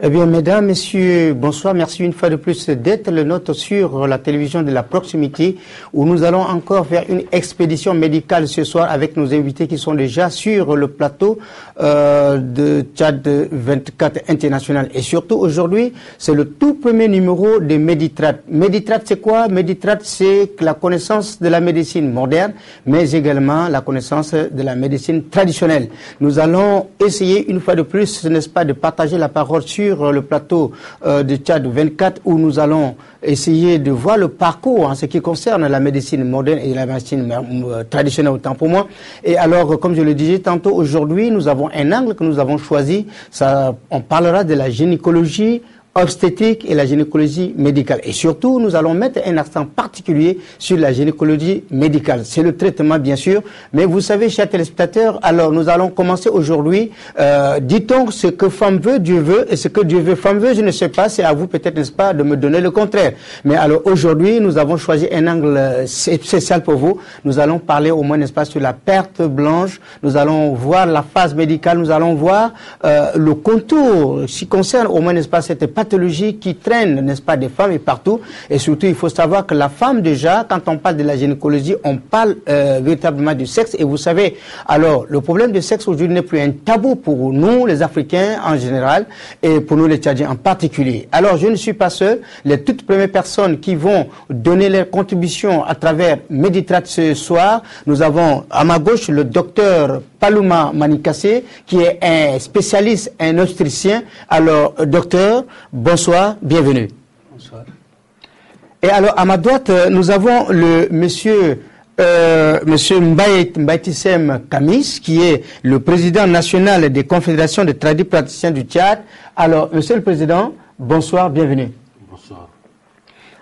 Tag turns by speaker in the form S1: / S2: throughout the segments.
S1: Eh bien, mesdames, messieurs, bonsoir. Merci une fois de plus d'être le nôtre sur la télévision de la proximité où nous allons encore faire une expédition médicale ce soir avec nos invités qui sont déjà sur le plateau de Tchad 24 International. Et surtout, aujourd'hui, c'est le tout premier numéro de Meditrade. Meditrade, c'est quoi? Meditrade, c'est la connaissance de la médecine moderne, mais également la connaissance de la médecine traditionnelle. Nous allons essayer une fois de plus, n'est-ce pas, de partager la parole sur le plateau de Tchad 24 où nous allons essayer de voir le parcours en ce qui concerne la médecine moderne et la médecine traditionnelle autant pour moi. Et alors, comme je le disais tantôt, aujourd'hui, nous avons un angle que nous avons choisi. On parlera de la gynécologie obstétrique et la gynécologie médicale. Et surtout, nous allons mettre un accent particulier sur la gynécologie médicale. C'est le traitement, bien sûr. Mais vous savez, chers téléspectateurs, alors nous allons commencer aujourd'hui. Dit-on ce que femme veut, Dieu veut, et ce que Dieu veut, femme veut, je ne sais pas. C'est à vous, peut-être, n'est-ce pas, de me donner le contraire. Mais alors, aujourd'hui, nous avons choisi un angle spécial pour vous. Nous allons parler au moins, n'est-ce pas, sur la perte blanche. Nous allons voir la phase médicale. Nous allons voir le contour qui concerne au moins, n'est-ce pas, cette pathologie qui traîne, n'est-ce pas, des femmes et partout. Et surtout, il faut savoir que la femme, déjà, quand on parle de la gynécologie, on parle véritablement du sexe. Et vous savez, alors, le problème du sexe aujourd'hui n'est plus un tabou pour nous, les Africains en général, et pour nous, les Tchadiens en particulier. Alors, je ne suis pas seul. Les toutes premières personnes qui vont donner leur contribution à travers Meditrade ce soir, nous avons à ma gauche le docteur Palouma Manikassé, qui est un spécialiste, un obstétricien. Alors, docteur, bonsoir, bienvenue.
S2: Bonsoir.
S1: Et alors, à ma droite, nous avons le monsieur Mbaïtissem Kamis, qui est le président national des confédérations de tradipraticiens du Tchad. Alors, monsieur le président, bonsoir, bienvenue.
S2: Bonsoir.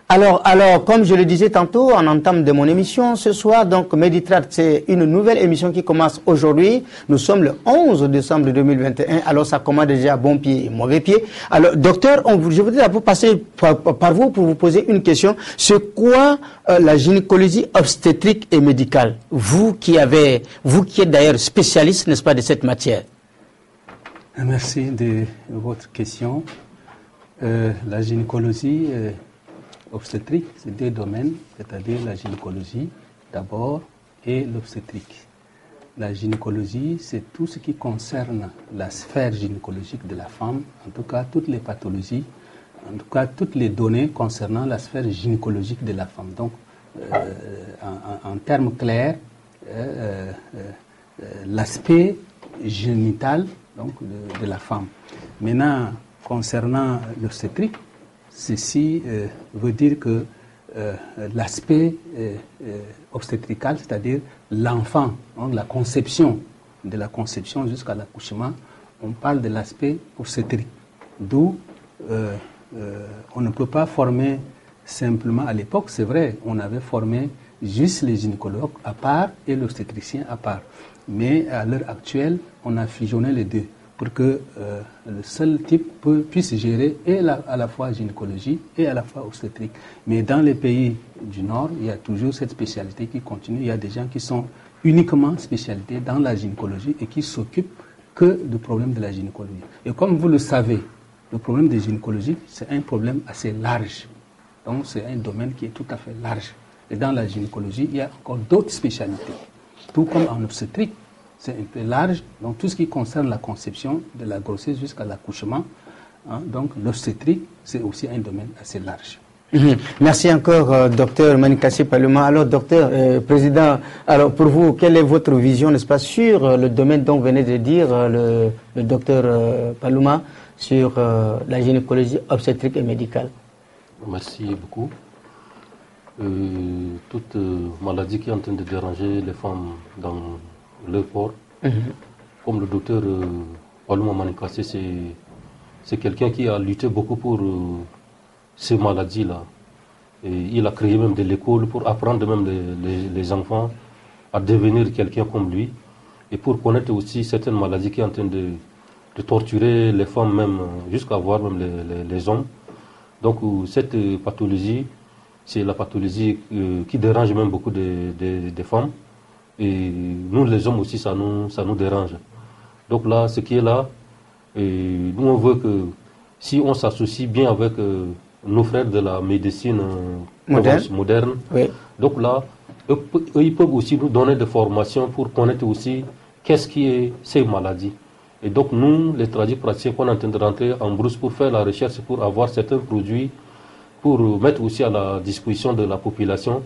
S1: Alors, comme je le disais tantôt en entame de mon émission ce soir, donc Meditrade, c'est une nouvelle émission qui commence aujourd'hui. Nous sommes le 11 décembre 2021, alors ça commence déjà bon pied et mauvais pied. Alors, docteur, je voudrais d'abord passer par vous pour vous poser une question. C'est quoi la gynécologie obstétrique et médicale? Vous qui êtes d'ailleurs spécialiste, n'est-ce pas, de cette matière.
S2: Merci de votre question. La gynécologie obstétrique, c'est deux domaines, c'est-à-dire la gynécologie d'abord et l'obstétrique. La gynécologie, c'est tout ce qui concerne la sphère gynécologique de la femme, en tout cas toutes les pathologies, en tout cas toutes les données concernant la sphère gynécologique de la femme. Donc, en termes clairs, l'aspect génital donc, de la femme. Maintenant, concernant l'obstétrique, ceci veut dire que l'aspect obstétrical, c'est-à-dire l'enfant, hein, la conception, de la conception jusqu'à l'accouchement, on parle de l'aspect obstétrique. D'où on ne peut pas former simplement, à l'époque, c'est vrai, on avait formé juste les gynécologues à part et l'obstétricien à part. Mais à l'heure actuelle, on a fusionné les deux, pour que le seul type puisse gérer et à la fois gynécologie et à la fois obstétrique. Mais dans les pays du Nord, il y a toujours cette spécialité qui continue. Il y a des gens qui sont uniquement spécialisés dans la gynécologie et qui s'occupent que du problème de la gynécologie. Et comme vous le savez, le problème de gynécologie, c'est un problème assez large. Donc c'est un domaine qui est tout à fait large. Et dans la gynécologie, il y a encore d'autres spécialités. Tout comme en obstétrique, c'est un peu large, donc tout ce qui concerne la conception de la grossesse jusqu'à l'accouchement, hein, donc l'obstétrique, c'est aussi un domaine assez large.
S1: Merci encore, docteur Manikassé Palouma. Alors, docteur, président, alors pour vous, quelle est votre vision, n'est-ce pas, sur le domaine dont venait de dire le docteur Palouma, sur la gynécologie obstétrique et médicale?
S3: Merci beaucoup. Toute maladie qui est en train de déranger les femmes dans leur corps, comme le docteur Palouma Manikassé, c'est quelqu'un qui a lutté beaucoup pour ces maladies-là. Et il a créé même de l'école pour apprendre même les enfants à devenir quelqu'un comme lui et pour connaître aussi certaines maladies qui sont en train de torturer les femmes même, jusqu'à voir même les hommes. Donc cette pathologie, c'est la pathologie qui dérange même beaucoup de femmes. Et nous, les hommes aussi, ça nous dérange. Donc là, ce qui est là, nous, on veut que si on s'associe bien avec nos frères de la médecine moderne,
S1: oui.
S3: Donc là, eux, ils peuvent aussi nous donner des formations pour connaître aussi qu'est-ce qui est ces maladies. Et donc nous, les tradipraticiens, on est en train de rentrer en brousse pour faire la recherche, pour avoir certains produits, pour mettre aussi à la disposition de la population.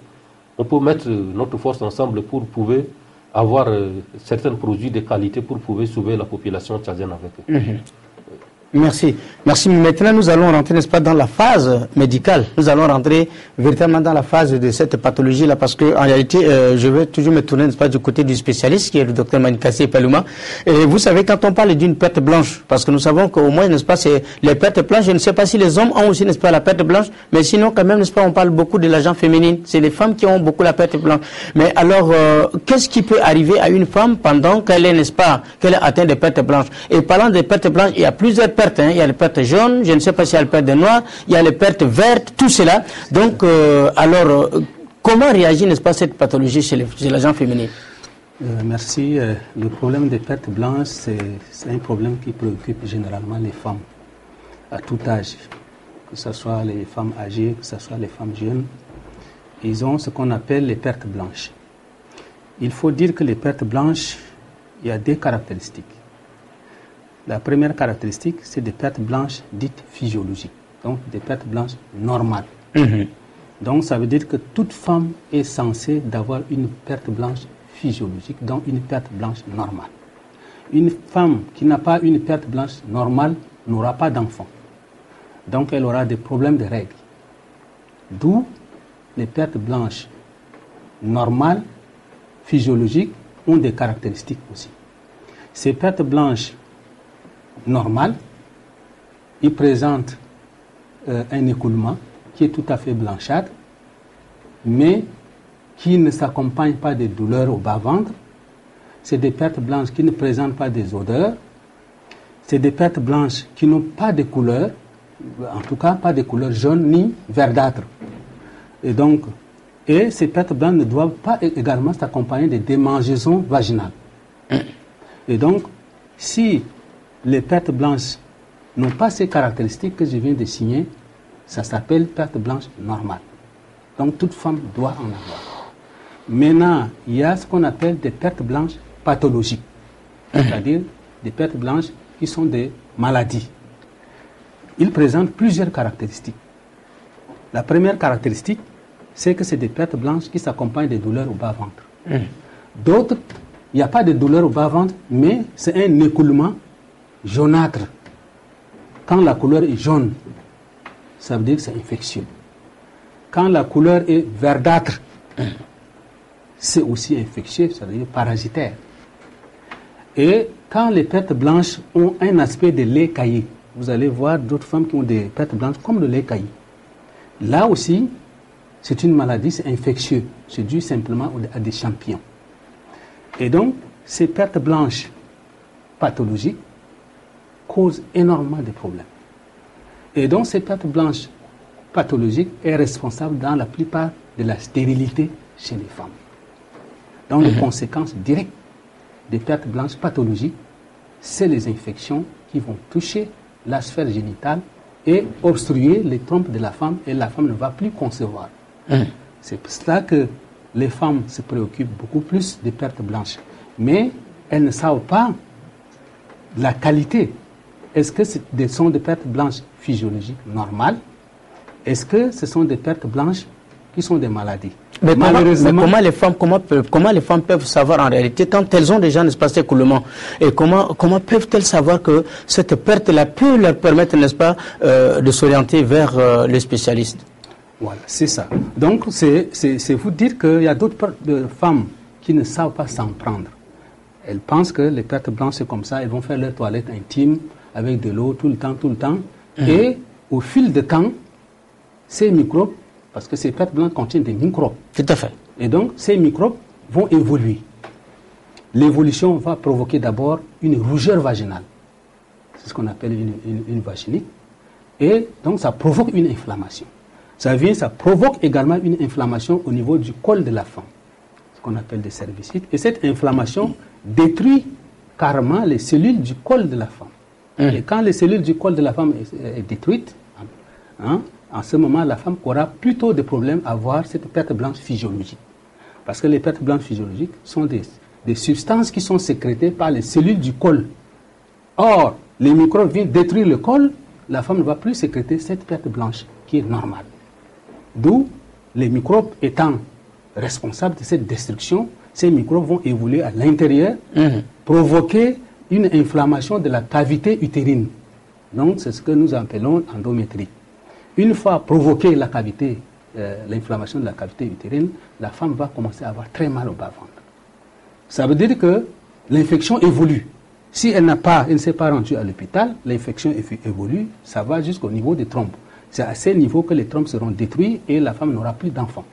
S3: On peut mettre notre force ensemble pour pouvoir avoir certains produits de qualité pour pouvoir sauver la population tchadienne avec eux.
S1: Mm-hmm. Merci. Merci. Maintenant, nous allons rentrer, n'est-ce pas, dans la phase médicale. Nous allons rentrer véritablement dans la phase de cette pathologie-là, parce que en réalité, je vais toujours me tourner, n'est-ce pas, du côté du spécialiste, qui est le docteur Manikassi Palouma. Et vous savez, quand on parle d'une perte blanche, parce que nous savons qu'au moins, n'est-ce pas, c'est les pertes blanches. Je ne sais pas si les hommes ont aussi, n'est-ce pas, la perte blanche, mais sinon, quand même, n'est-ce pas, on parle beaucoup de la gente féminine. C'est les femmes qui ont beaucoup la perte blanche. Mais alors, qu'est-ce qui peut arriver à une femme pendant qu'elle est, n'est-ce pas, qu'elle est atteinte de pertes blanches? Et parlant des pertes blanches, il y a plusieurs pertes. Il y a les pertes jaunes, je ne sais pas s'il y a les pertes noires, il y a les pertes vertes, tout cela. Donc, comment réagit, n'est-ce pas, cette pathologie chez la gente féminine?
S2: Merci. Le problème des pertes blanches, c'est un problème qui préoccupe généralement les femmes à tout âge, que ce soit les femmes âgées, que ce soit les femmes jeunes. Ils ont ce qu'on appelle les pertes blanches. Il faut dire que les pertes blanches, il y a des caractéristiques. La première caractéristique, c'est des pertes blanches dites physiologiques, donc des pertes blanches normales.
S1: Mm-hmm.
S2: Donc ça veut dire que toute femme est censée d'avoir une perte blanche physiologique, donc une perte blanche normale. Une femme qui n'a pas une perte blanche normale n'aura pas d'enfant. Donc elle aura des problèmes de règles. D'où les pertes blanches normales, physiologiques, ont des caractéristiques aussi. Ces pertes blanches normales, ils présentent un écoulement qui est tout à fait blanchâtre, mais qui ne s'accompagne pas de douleurs au bas-ventre. C'est des pertes blanches qui ne présentent pas des odeurs. C'est des pertes blanches qui n'ont pas de couleur, en tout cas pas de couleur jaune ni verdâtre. Et ces pertes blanches ne doivent pas également s'accompagner de démangeaisons vaginales. Et donc, si les pertes blanches n'ont pas ces caractéristiques que je viens de signer, ça s'appelle perte blanche normale. Donc toute femme doit en avoir. Maintenant, il y a ce qu'on appelle des pertes blanches pathologiques, c'est-à-dire des pertes blanches qui sont des maladies. Ils présentent plusieurs caractéristiques. La première caractéristique, c'est que c'est des pertes blanches qui s'accompagnent des douleurs au bas-ventre. D'autres, il n'y a pas de douleur au bas-ventre, mais c'est un écoulement jaunâtre. Quand la couleur est jaune, ça veut dire que c'est infectieux. Quand la couleur est verdâtre, c'est aussi infectieux, ça veut dire parasitaire. Et quand les pertes blanches ont un aspect de lait caillé, vous allez voir d'autres femmes qui ont des pertes blanches comme le lait caillé. Là aussi, c'est une maladie, c'est infectieux. C'est dû simplement à des champignons. Et donc, ces pertes blanches pathologiques causent énormément de problèmes. Et donc, cette perte blanche pathologique est responsable dans la plupart de la stérilité chez les femmes. Donc, les conséquences directes des pertes blanches pathologiques, c'est les infections qui vont toucher la sphère génitale et obstruer les trompes de la femme, et la femme ne va plus concevoir. C'est pour cela que les femmes se préoccupent beaucoup plus des pertes blanches. Mais elles ne savent pas la qualité. Est-ce que ce sont des pertes blanches physiologiques normales? Est-ce que ce sont des pertes blanches qui sont des maladies?
S1: Mais comment les femmes peuvent savoir en réalité, quand elles ont déjà un espace d'écoulement, et comment peuvent-elles savoir que cette perte-là peut leur permettre, n'est-ce pas, de s'orienter vers les spécialistes?
S2: Voilà, c'est ça. Donc, c'est vous dire qu'il y a d'autres femmes qui ne savent pas s'en prendre. Elles pensent que les pertes blanches, c'est comme ça, elles vont faire leur toilette intime avec de l'eau tout le temps. Et au fil du temps, ces microbes, parce que ces pertes blanches contiennent des microbes.
S1: Tout à fait.
S2: Et donc, ces microbes vont évoluer. L'évolution va provoquer d'abord une rougeur vaginale. C'est ce qu'on appelle une vaginite. Et donc, ça provoque une inflammation. Ça provoque également une inflammation au niveau du col de la femme, ce qu'on appelle des cervicites. Et cette inflammation détruit carrément les cellules du col de la femme. Et quand les cellules du col de la femme est détruite, en ce moment, la femme aura plutôt des problèmes à avoir cette perte blanche physiologique. Parce que les pertes blanches physiologiques sont des substances qui sont sécrétées par les cellules du col. Or, les microbes viennent détruire le col, la femme ne va plus sécréter cette perte blanche qui est normale. D'où les microbes étant responsables de cette destruction, ces microbes vont évoluer à l'intérieur, provoquer une inflammation de la cavité utérine. Donc, c'est ce que nous appelons endométrie. Une fois provoquée la cavité, l'inflammation de la cavité utérine, la femme va commencer à avoir très mal au bas-ventre. Ça veut dire que l'infection évolue. Si elle ne s'est pas rendue à l'hôpital, l'infection évolue, ça va jusqu'au niveau des trompes. C'est à ce niveau que les trompes seront détruites et la femme n'aura plus d'enfants.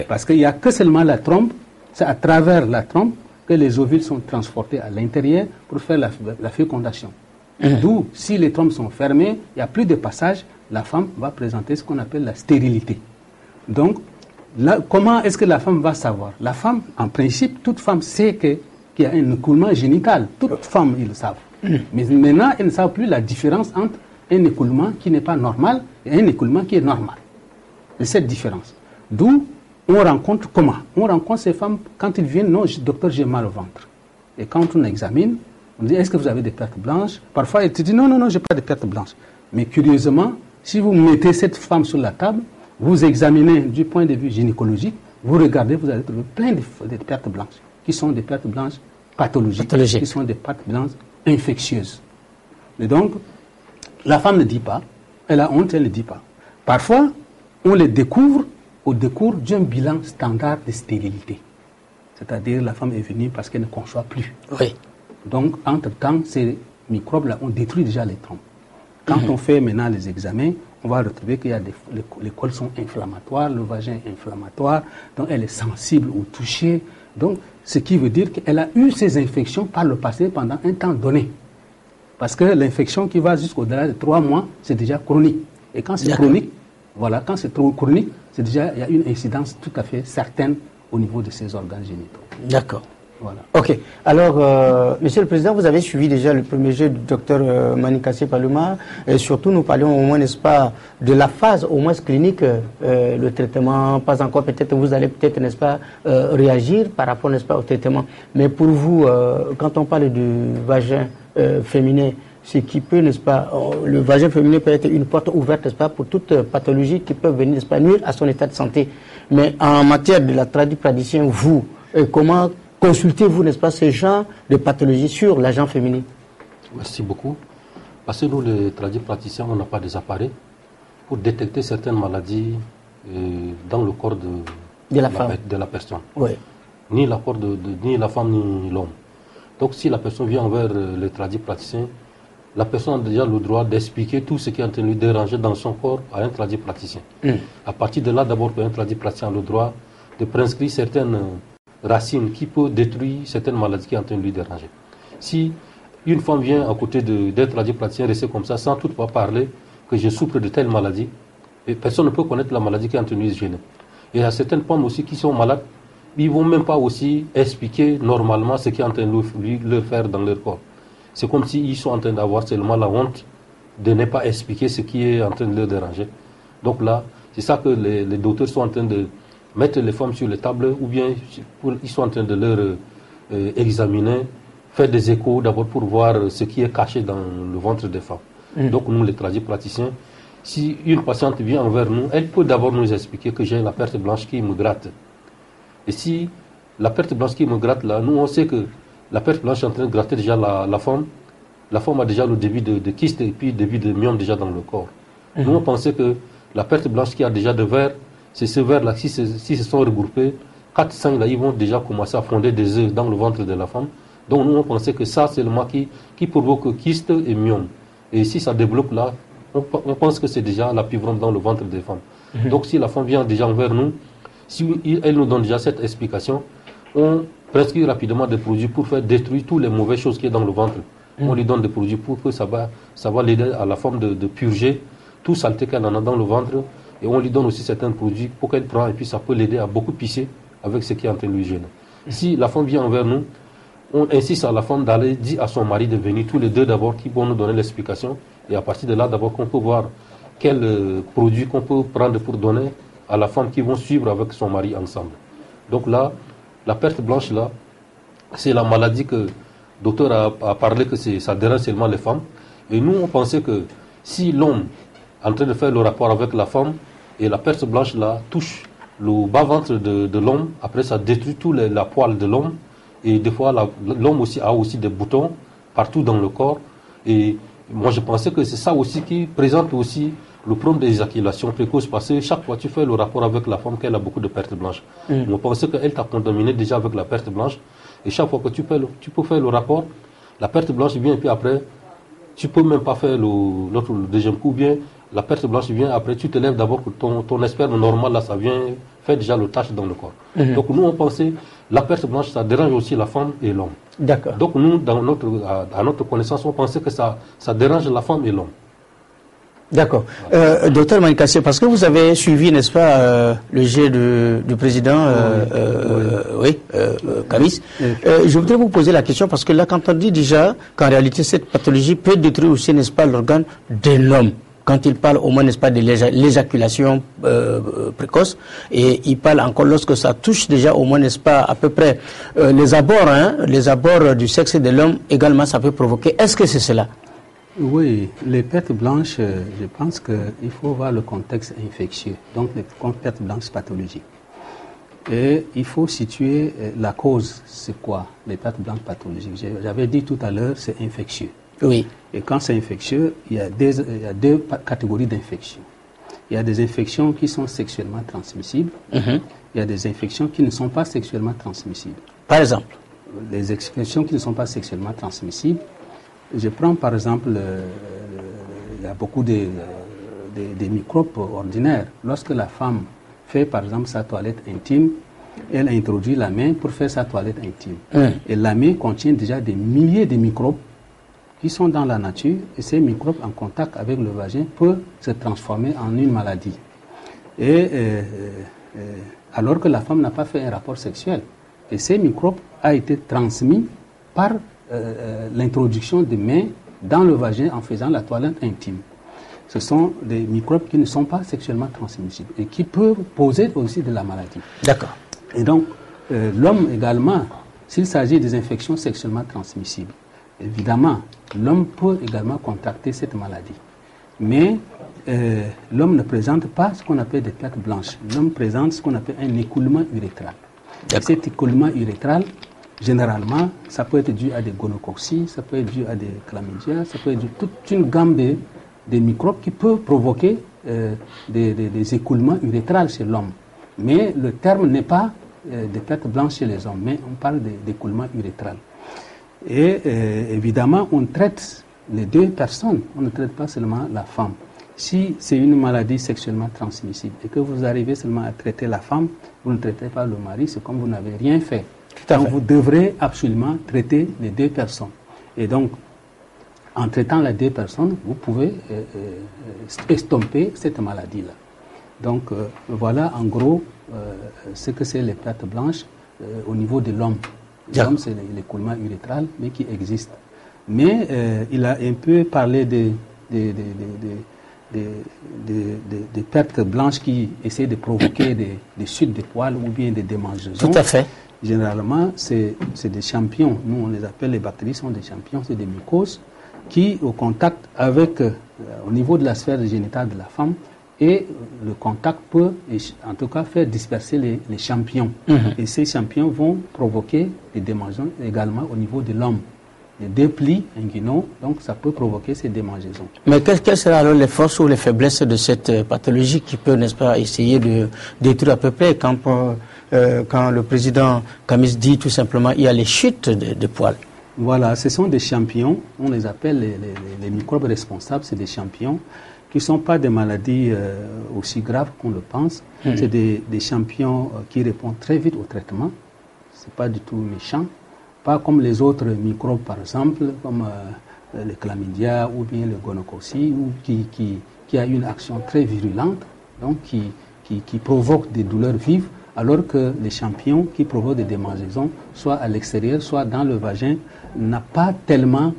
S2: Parce qu'il n'y a que seulement la trompe, c'est à travers la trompe que les ovules sont transportés à l'intérieur pour faire la fécondation. D'où, si les trompes sont fermées, il n'y a plus de passage, la femme va présenter ce qu'on appelle la stérilité. Donc, là, comment est-ce que la femme va savoir? La femme, en principe, toute femme sait qu'il y a un écoulement génital. Toutes femmes, ils le savent. Mais maintenant, elles ne savent plus la différence entre un écoulement qui n'est pas normal et un écoulement qui est normal. C'est cette différence. D'où, on rencontre comment? On rencontre ces femmes quand ils viennent, non, docteur, j'ai mal au ventre. Et quand on examine, on dit, est-ce que vous avez des pertes blanches? Parfois, elle te dit, non, non, non, je n'ai pas de pertes blanches. Mais curieusement, si vous mettez cette femme sur la table, vous examinez du point de vue gynécologique, vous regardez, vous allez trouver plein de pertes blanches, qui sont des pertes blanches pathologiques, qui sont des pertes blanches infectieuses. Et donc, la femme ne dit pas, elle a honte, elle ne dit pas. Parfois, on les découvre au décours d'un bilan standard de stérilité. C'est-à-dire, la femme est venue parce qu'elle ne conçoit plus.
S1: Oui.
S2: Donc, entre-temps, ces microbes-là ont détruit déjà les trompes. Quand on fait maintenant les examens, on va retrouver qu'il y a les cols sont inflammatoires, le vagin est inflammatoire, donc elle est sensible au toucher. Donc, ce qui veut dire qu'elle a eu ces infections par le passé pendant un temps donné. Parce que l'infection qui va jusqu'au-delà de 3 mois, c'est déjà chronique. Et quand c'est chronique, voilà, quand c'est trop chronique, c'est déjà, il y a une incidence tout à fait certaine au niveau de ces organes génitaux.
S1: D'accord.
S2: Voilà.
S1: Ok. Alors, Monsieur le Président, vous avez suivi déjà le premier jeu du docteur Manikassé Paluma. Et surtout, nous parlions au moins, n'est-ce pas, de la phase au moins clinique, le traitement, pas encore. Peut-être vous allez peut-être, n'est-ce pas, réagir par rapport, n'est-ce pas, au traitement. Mais pour vous, quand on parle du vagin féminin, ce qui peut, n'est-ce pas, le vagin féminin peut être une porte ouverte, n'est-ce pas, pour toute pathologie qui peut venir, n'est-ce pas, nuire à son état de santé. Mais en matière de la tradition, vous, comment consultez-vous, n'est-ce pas, ces genres de pathologies sur l'agent féminin?
S3: Merci beaucoup. Parce que nous, les praticiens, on n'a pas des appareils pour détecter certaines maladies dans le corps de la personne.
S1: Oui.
S3: Ni la femme, ni l'homme. Donc, si la personne vient vers le praticien, la personne a déjà le droit d'expliquer tout ce qui est en train de lui déranger dans son corps à un praticien. À partir de là, d'abord, un praticien a le droit de prescrire certaines racines qui peut détruire certaines maladies qui sont en train de lui déranger. Si une femme vient à côté d'un praticien rester comme ça, sans toutefois parler que je souffre de telle maladie, et personne ne peut connaître la maladie qui est en train de lui gêner. Et il y a certaines femmes aussi qui sont malades, ils ne vont même pas aussi expliquer normalement ce qui est en train de leur faire dans leur corps. C'est comme s'ils sont en train d'avoir seulement la honte de ne pas expliquer ce qui est en train de leur déranger. Donc là, c'est ça que les docteurs sont en train de mettre les femmes sur les tables, ou bien ils sont en train de leur examiner, faire des échos d'abord pour voir ce qui est caché dans le ventre des femmes. Donc nous, les praticiens, si une patiente vient envers nous, elle peut d'abord nous expliquer que j'ai la perte blanche qui me gratte. Et si la perte blanche qui me gratte là, nous on sait que la perte blanche est en train de gratter déjà la femme. La femme a déjà le début de kyste et puis le début de myome déjà dans le corps. Nous on pensait que la perte blanche qui a déjà de verre, c'est ce verre-là, si se sont regroupés, 4-5 là, ils vont déjà commencer à fonder des œufs dans le ventre de la femme. Donc nous on pensait que ça c'est le mal qui provoque kyste et myome. Et si ça débloque là, on pense que c'est déjà la fibrome dans le ventre des femmes. Donc si la femme vient déjà envers nous, si elle nous donne déjà cette explication, on prescrit rapidement des produits pour faire détruire toutes les mauvaises choses qui sont dans le ventre. On lui donne des produits pour que ça va l'aider à la femme de purger tout saleté qu'elle en a dans le ventre. Et on lui donne aussi certains produits pour qu'elle prenne et puis ça peut l'aider à beaucoup pisser avec ce qui est en train de lui gêner. Si la femme vient envers nous, on insiste à la femme d'aller dire à son mari de venir, tous les deux d'abord, qui vont nous donner l'explication. Et à partir de là, d'abord, qu'on peut voir quels produits qu'on peut prendre pour donner à la femme qui vont suivre avec son mari ensemble. Donc là, la perte blanche, là, c'est la maladie que le docteur a parlé que ça dérange seulement les femmes. Et nous, on pensait que si l'homme est en train de faire le rapport avec la femme et la perte blanche, là, touche le bas-ventre de l'homme, après ça détruit tout la poêle de l'homme. Et des fois, l'homme aussi a aussi des boutons partout dans le corps. Et moi, je pensais que c'est ça aussi qui présente aussi le problème des éjaculations précoces, parce que chaque fois que tu fais le rapport avec la femme, qu'elle a beaucoup de pertes blanches. On pensait qu'elle t'a contaminé déjà avec la perte blanche. Et chaque fois que tu peux faire le rapport, la perte blanche vient et puis après, tu peux même pas faire le deuxième coup, bien la perte blanche vient après, tu te lèves d'abord que ton sperme normal, là, ça vient faire déjà le tache dans le corps. Donc nous, on pensait, la perte blanche, ça dérange aussi la femme et l'homme.
S1: D'accord.
S3: Donc nous, à notre connaissance, on pensait que ça dérange la femme et l'homme.
S1: D'accord. Docteur Manikassé, parce que vous avez suivi, n'est-ce pas, le jet du président Kamis, je voudrais vous poser la question, parce que là, quand on dit déjà qu'en réalité, cette pathologie peut détruire aussi, n'est-ce pas, l'organe de l'homme, quand il parle au moins, n'est-ce pas, de l'éjaculation précoce, et il parle encore lorsque ça touche déjà au moins, n'est-ce pas, à peu près les abords du sexe de l'homme, également, ça peut provoquer. Est-ce que c'est cela?
S2: Oui, les pertes blanches, je pense qu'il faut voir le contexte infectieux, donc les pertes blanches pathologiques. Et il faut situer la cause, c'est quoi, les pertes blanches pathologiques. J'avais dit tout à l'heure, c'est infectieux.
S1: Oui.
S2: Et quand c'est infectieux, il y a deux catégories d'infections. Il y a des infections qui sont sexuellement transmissibles, il y a des infections qui ne sont pas sexuellement transmissibles.
S1: Par exemple?
S2: Les infections qui ne sont pas sexuellement transmissibles, je prends par exemple, il y a beaucoup de microbes ordinaires. Lorsque la femme fait par exemple sa toilette intime, elle introduit la main pour faire sa toilette intime. Et la main contient déjà des milliers de microbes qui sont dans la nature, et ces microbes en contact avec le vagin peuvent se transformer en une maladie. Alors que la femme n'a pas fait un rapport sexuel. Et ces microbes ont été transmis par l'introduction des mains dans le vagin en faisant la toilette intime. Ce sont des microbes qui ne sont pas sexuellement transmissibles et qui peuvent poser aussi de la maladie.
S1: D'accord.
S2: Et donc, l'homme également, s'il s'agit des infections sexuellement transmissibles, évidemment, l'homme peut également contracter cette maladie. Mais l'homme ne présente pas ce qu'on appelle des plaques blanches. L'homme présente ce qu'on appelle un écoulement urétral. Et cet écoulement urétral, généralement, ça peut être dû à des gonococcies, ça peut être dû à des chlamydia, ça peut être dû à toute une gamme de microbes qui peuvent provoquer des écoulements urétrales chez l'homme. Mais le terme n'est pas des pertes blanches chez les hommes, mais on parle d'écoulement urétral. Et évidemment, on traite les deux personnes, on ne traite pas seulement la femme. Si c'est une maladie sexuellement transmissible et que vous arrivez seulement à traiter la femme, vous ne traitez pas le mari, c'est comme vous n'avez rien fait. Donc vous devrez absolument traiter les deux personnes. Et donc, en traitant les deux personnes, vous pouvez estomper cette maladie-là. Donc voilà en gros ce que c'est les pertes blanches au niveau de l'homme. L'homme, c'est l'écoulement urétral, mais qui existe. Mais il a un peu parlé des pertes blanches qui essaient de provoquer des chutes de poils ou bien des démangeaisons.
S1: Tout à fait.
S2: Généralement, c'est des champignons. Nous, on les appelle, les bactéries sont des champignons, c'est des mycoses qui, au contact avec, au niveau de la sphère génitale de la femme, et le contact peut, en tout cas, faire disperser les champignons. Et ces champignons vont provoquer des démangeaisons également au niveau de l'homme. Les déplis inguinaux, donc ça peut provoquer ces démangeaisons.
S1: Mais quelles seraient alors les forces ou les faiblesses de cette pathologie qui peut, n'est-ce pas, essayer de détruire à peu près quand le président Kamis dit tout simplement il y a les chutes de poils?
S2: Voilà, ce sont des champignons, on les appelle les microbes responsables, c'est des champignons qui ne sont pas des maladies aussi graves qu'on le pense. C'est des champignons qui répondent très vite au traitement, ce n'est pas du tout méchant. Pas comme les autres microbes, par exemple, comme les chlamydia ou bien le gonococcie, qui a une action très virulente, donc qui provoque des douleurs vives, alors que les champignons qui provoquent des démangeaisons, soit à l'extérieur, soit dans le vagin, n'a pas tellement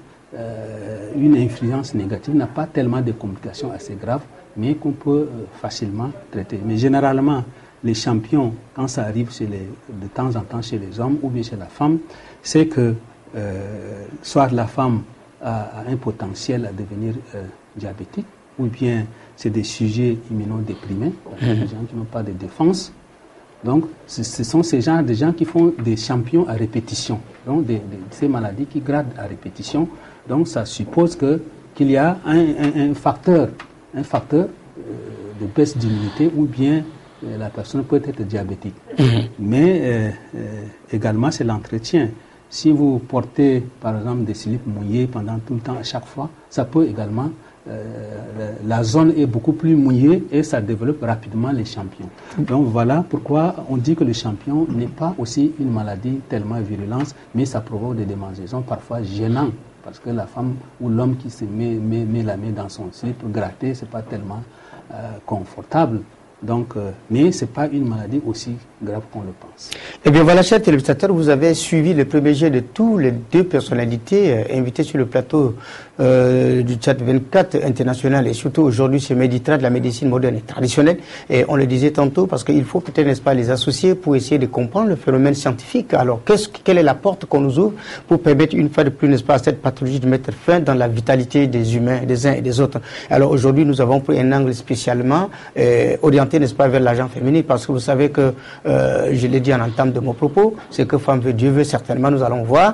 S2: une influence négative, n'a pas tellement de complications assez graves, mais qu'on peut facilement traiter. Mais généralement, les champignons, quand ça arrive de temps en temps chez les hommes ou bien chez la femme, c'est que soit la femme a un potentiel à devenir diabétique, ou bien c'est des sujets immunodéprimés, des gens qui n'ont pas de défense. Donc, ce sont ces genres de gens qui font des champignons à répétition, donc ces maladies qui gradent à répétition. Donc, ça suppose qu'il y a un facteur de baisse d'immunité, ou bien la personne peut être diabétique. Mais également, c'est l'entretien. Si vous portez, par exemple, des slips mouillés pendant tout le temps, à chaque fois, ça peut également... la zone est beaucoup plus mouillée et ça développe rapidement les champignons. Donc voilà pourquoi on dit que le champignon n'est pas aussi une maladie tellement virulente, mais ça provoque des démangeaisons parfois gênantes, parce que la femme ou l'homme qui se met la main dans son slip pour gratter, c'est pas tellement confortable. Donc, mais ce n'est pas une maladie aussi grave qu'on le pense.
S1: Eh bien voilà, chers téléspectateurs, vous avez suivi le premier jet de tous les deux personnalités invitées sur le plateau du Tchad 24 international, et surtout aujourd'hui chez Meditra de la médecine moderne et traditionnelle. Et on le disait tantôt, parce qu'il faut peut-être, n'est-ce pas, les associer pour essayer de comprendre le phénomène scientifique. Alors, quelle est la porte qu'on nous ouvre pour permettre une fois de plus, n'est-ce pas, à cette pathologie de mettre fin dans la vitalité des humains, des uns et des autres. Alors aujourd'hui, nous avons pris un angle spécialement orienté, n'est-ce pas, vers l'agent féminin, parce que vous savez que, je l'ai dit en entame de mon propos, c'est que femme veut, Dieu veut, certainement, nous allons voir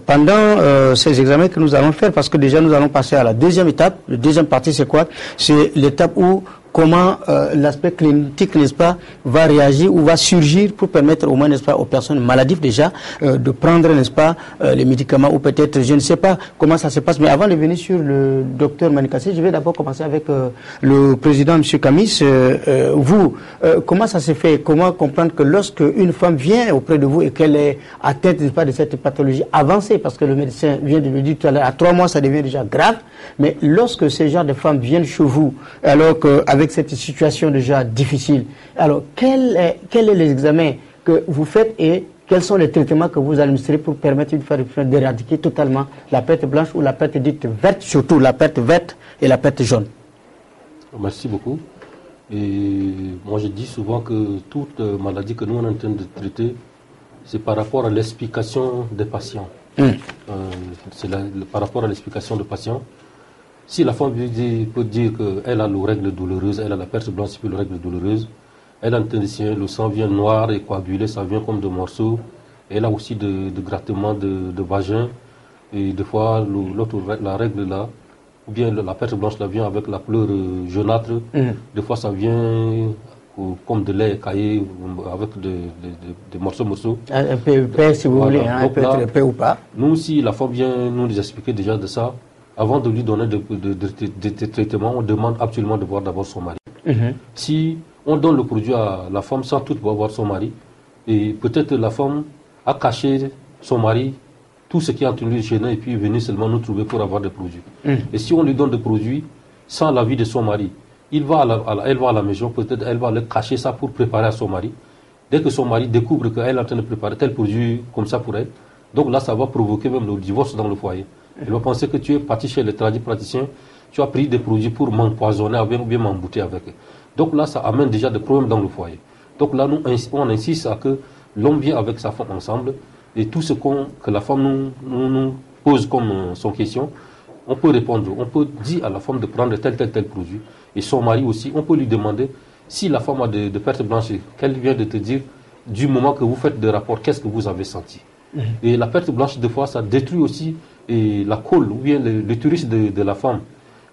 S1: pendant ces examens que nous allons faire, parce que déjà nous allons passer à la deuxième étape. La deuxième partie, c'est quoi? C'est l'étape où comment l'aspect clinique, n'est-ce pas, va réagir ou va surgir pour permettre au moins, n'est-ce pas, aux personnes maladives déjà de prendre, n'est-ce pas, les médicaments, ou peut-être, je ne sais pas comment ça se passe. Mais avant de venir sur le docteur Manikassé, je vais d'abord commencer avec le président, M. Kamis. Vous, comment ça se fait? Comment comprendre que lorsque une femme vient auprès de vous et qu'elle est atteinte, n'est-ce pas, de cette pathologie avancée, parce que le médecin vient de le dire tout à l'heure, à 3 mois, ça devient déjà grave, mais lorsque ces genres de femmes viennent chez vous, alors qu'avec cette situation déjà difficile, alors quel est l'examen que vous faites et quels sont les traitements que vous administrez pour permettre une fois de plus d'éradiquer totalement la perte blanche ou la perte dite verte, surtout la perte verte et la perte jaune?
S3: Merci beaucoup. Et moi je dis souvent que toute maladie que nous on est en train de traiter, c'est par rapport à l'explication des patients. C'est par rapport à l'explication des patients. Si la femme peut dire qu'elle a les règles douloureuses, elle a la perte blanche puis les règles douloureuses, elle a un tension, le sang vient noir et coagulé, ça vient comme des morceaux. Elle a aussi de grattements de vagin. Et des fois, la règle là, ou bien la perte blanche là vient avec la couleur jaunâtre. Des fois, ça vient comme de lait caillé avec des morceaux.
S1: Un peu épais, si vous voulez, hein, un peu épais ou pas.
S3: Nous, si la femme vient nous expliquer déjà de ça, avant de lui donner des traitements, on demande absolument de voir d'abord son mari. Si on donne le produit à la femme sans toutefois voir son mari, et peut-être la femme a caché son mari, tout ce qui est en train de lui gêner, et puis est venu seulement nous trouver pour avoir des produits. Et si on lui donne des produits sans l'avis de son mari, elle va à la maison, peut-être elle va le cacher ça pour préparer à son mari. Dès que son mari découvre qu'elle est en train de préparer tel produit comme ça pour elle, donc là ça va provoquer même le divorce dans le foyer. Elle va penser que tu es parti chez les praticiens, tu as pris des produits pour m'empoisonner ou bien m'embouter avec. Donc là, ça amène déjà des problèmes dans le foyer. Donc là, on insiste à que l'homme vienne avec sa femme ensemble et tout ce que la femme nous pose comme son question, on peut répondre. On peut dire à la femme de prendre tel produit. Et son mari aussi, on peut lui demander si la femme a de pertes blanches, qu'elle vient de te dire du moment que vous faites des rapports, qu'est-ce que vous avez senti. Et la perte blanche, des fois, ça détruit aussi la colle ou bien l'utérus de la femme.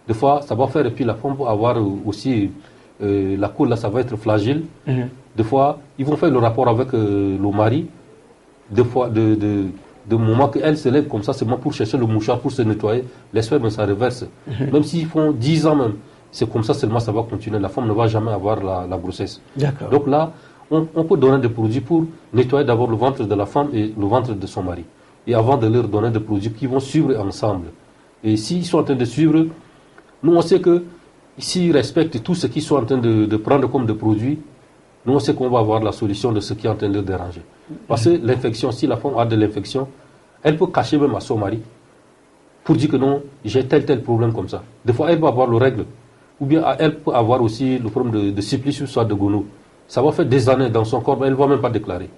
S3: Des fois, ça va faire, et puis la femme va avoir aussi la colle, là, ça va être fragile. Des fois, ils vont faire le rapport avec le mari. Des fois, de moment qu'elle se lève comme ça, seulement pour chercher le mouchoir, pour se nettoyer, les spermes, ça reverse. Même s'ils font 10 ans même, c'est comme ça seulement, ça va continuer. La femme ne va jamais avoir la grossesse. Donc là, on peut donner des produits pour nettoyer d'abord le ventre de la femme et le ventre de son mari. Et avant de leur donner des produits qui vont suivre ensemble. Et s'ils sont en train de suivre, nous on sait que s'ils respectent tout ce qu'ils sont en train de prendre comme des produits, nous on sait qu'on va avoir la solution de ce qui est en train de déranger. Parce que l'infection, si la femme a de l'infection, elle peut cacher même à son mari pour dire que non, j'ai tel problème comme ça. Des fois, elle va avoir le règle. Ou bien elle peut avoir aussi le problème de syphilis ou soit de gonorrhée. Ça va faire des années dans son corps, mais elle ne va même pas déclarer.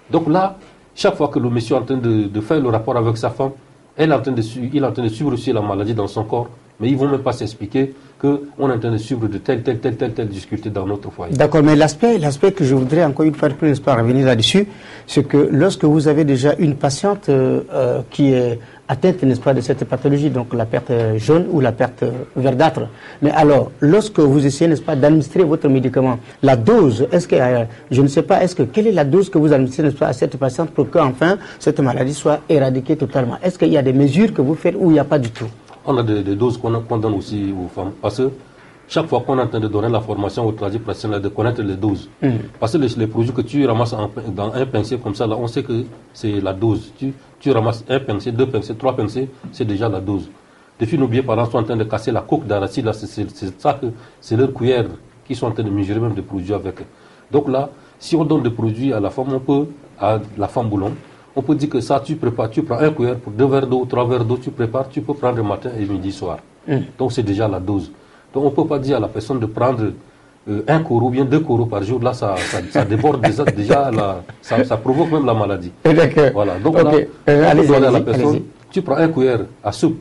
S3: Donc là, chaque fois que le monsieur est en train de faire le rapport avec sa femme, il est en train de suivre aussi la maladie dans son corps, mais ils ne vont même pas s'expliquer qu'on est en train de suivre de telle difficulté dans notre foyer.
S1: D'accord, mais l'aspect que je voudrais encore une fois de plus, n'est-ce pas, revenir là-dessus, c'est que lorsque vous avez déjà une patiente qui est atteinte, n'est-ce pas, de cette pathologie, donc la perte jaune ou la perte verdâtre, mais alors, lorsque vous essayez, n'est-ce pas, d'administrer votre médicament, la dose, est-ce que, je ne sais pas, quelle est la dose que vous administrez, n'est-ce pas, à cette patiente pour qu'enfin cette maladie soit éradiquée totalement? Est-ce qu'il y a des mesures que vous faites ou il n'y a pas du tout?
S3: On a des doses qu'on donne aussi aux femmes. Parce que chaque fois qu'on est en train de donner la formation aux tradipraticiens, de connaître les doses. Parce que les produits que tu ramasses dans un pincé comme ça, là, on sait que c'est la dose. Tu ramasses un pincé, 2 pincés, 3 pincés, c'est déjà la dose. Les filles, n'oubliez pas, sont en train de casser la coque d'arachide, là, c'est ça que c'est leur cuillère qui sont en train de mesurer même des produits avec. Donc là, si on donne des produits à la femme, à la femme boulon, on peut dire que ça, tu prends un cuillère pour 2 verres d'eau, 3 verres d'eau, tu prépares, tu peux prendre matin et midi, soir. Donc c'est déjà la dose. Donc on ne peut pas dire à la personne de prendre 1 coro ou bien 2 coros par jour. Là, ça déborde déjà ça provoque même la maladie. Voilà. Donc là, on peut donner à la personne, tu prends 1 cuillère à soupe,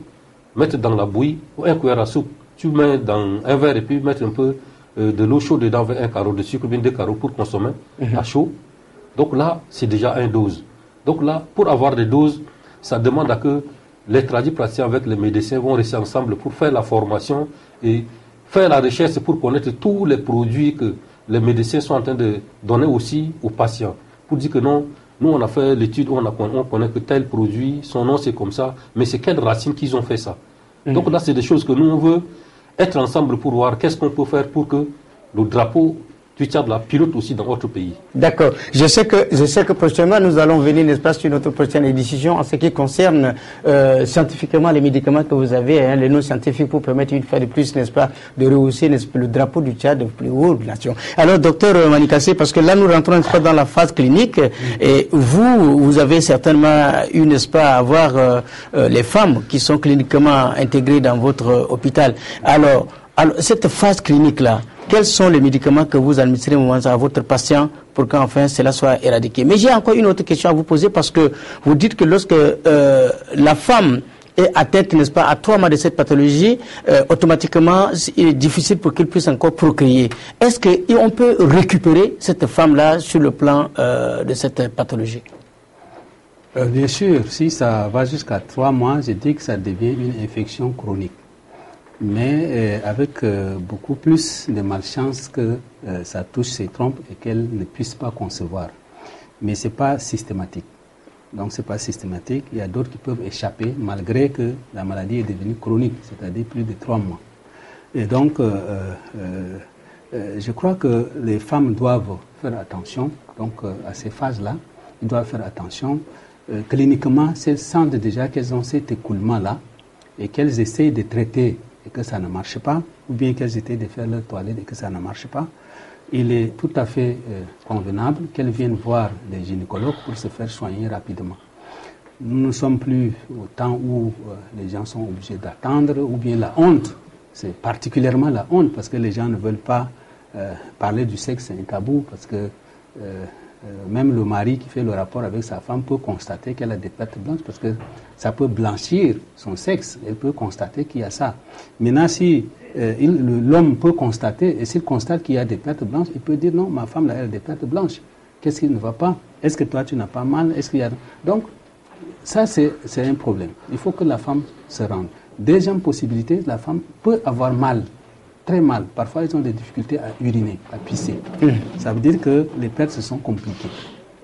S3: mettre dans la bouillie, ou 1 cuillère à soupe, tu mets dans un verre et puis mettre un peu de l'eau chaude dedans avec 1 carreau de sucre, bien 2 carreaux pour consommer à chaud. Donc là, c'est déjà 1 dose. Donc là, pour avoir des doses, ça demande à que les tradipraticiens avec les médecins vont rester ensemble pour faire la formation et faire la recherche pour connaître tous les produits que les médecins sont en train de donner aussi aux patients. Pour dire que non, nous on a fait l'étude, on connaît que tel produit, son nom c'est comme ça, mais c'est quelle racine qu'ils ont fait ça. Donc là, c'est des choses que nous on veut être ensemble pour voir qu'est-ce qu'on peut faire pour que le drapeau du Tchad la pilote aussi dans votre pays.
S1: D'accord. Je sais que prochainement nous allons venir, n'est-ce pas, sur notre prochaine décision en ce qui concerne scientifiquement les médicaments que vous avez, les noms scientifiques pour permettre une fois de plus, n'est-ce pas, de rehausser, n'est-ce pas, le drapeau du Tchad de plus haute nation. Alors, docteur Manikassé, parce que là nous rentrons, n'est-ce pas, dans la phase clinique et vous avez certainement eu, n'est-ce pas, à avoir les femmes qui sont cliniquement intégrées dans votre hôpital. Alors cette phase clinique-là, quels sont les médicaments que vous administrez à votre patient pour qu'enfin cela soit éradiqué? Mais j'ai encore une autre question à vous poser parce que vous dites que lorsque la femme est atteinte, n'est-ce pas, à 3 mois de cette pathologie, automatiquement, il est difficile pour qu'elle puisse encore procréer. Est-ce qu'on peut récupérer cette femme-là sur le plan de cette pathologie?
S2: Bien sûr, si ça va jusqu'à 3 mois, je dis que ça devient une infection chronique. Mais avec beaucoup plus de malchance que ça touche ses trompes et qu'elle ne puisse pas concevoir. Mais ce n'est pas systématique. Donc ce n'est pas systématique. Il y a d'autres qui peuvent échapper malgré que la maladie est devenue chronique, c'est-à-dire plus de 3 mois. Et donc je crois que les femmes doivent faire attention donc, à ces phases-là. Ils doivent faire attention. Cliniquement, elles sentent déjà qu'elles ont cet écoulement-là et qu'elles essayent de traiter et que ça ne marche pas, ou bien qu'elles étaient de faire leur toilette et que ça ne marche pas, il est tout à fait convenable qu'elles viennent voir les gynécologues pour se faire soigner rapidement. Nous ne sommes plus au temps où les gens sont obligés d'attendre, ou bien la honte, c'est particulièrement la honte, parce que les gens ne veulent pas parler du sexe, c'est un tabou, parce que même le mari qui fait le rapport avec sa femme peut constater qu'elle a des pertes blanches parce que ça peut blanchir son sexe. Elle peut constater qu'il y a ça. Maintenant, si l'homme peut constater, et s'il constate qu'il y a des pertes blanches, il peut dire non, ma femme là, elle a des pertes blanches. Qu'est-ce qui ne va pas? Est-ce que toi tu n'as pas mal? Est-ce qu'il y a... Donc, ça c'est un problème. Il faut que la femme se rende. Deuxième possibilité, la femme peut avoir mal. Très mal. Parfois, ils ont des difficultés à uriner, à pisser. Ça veut dire que les pertes se sont compliquées.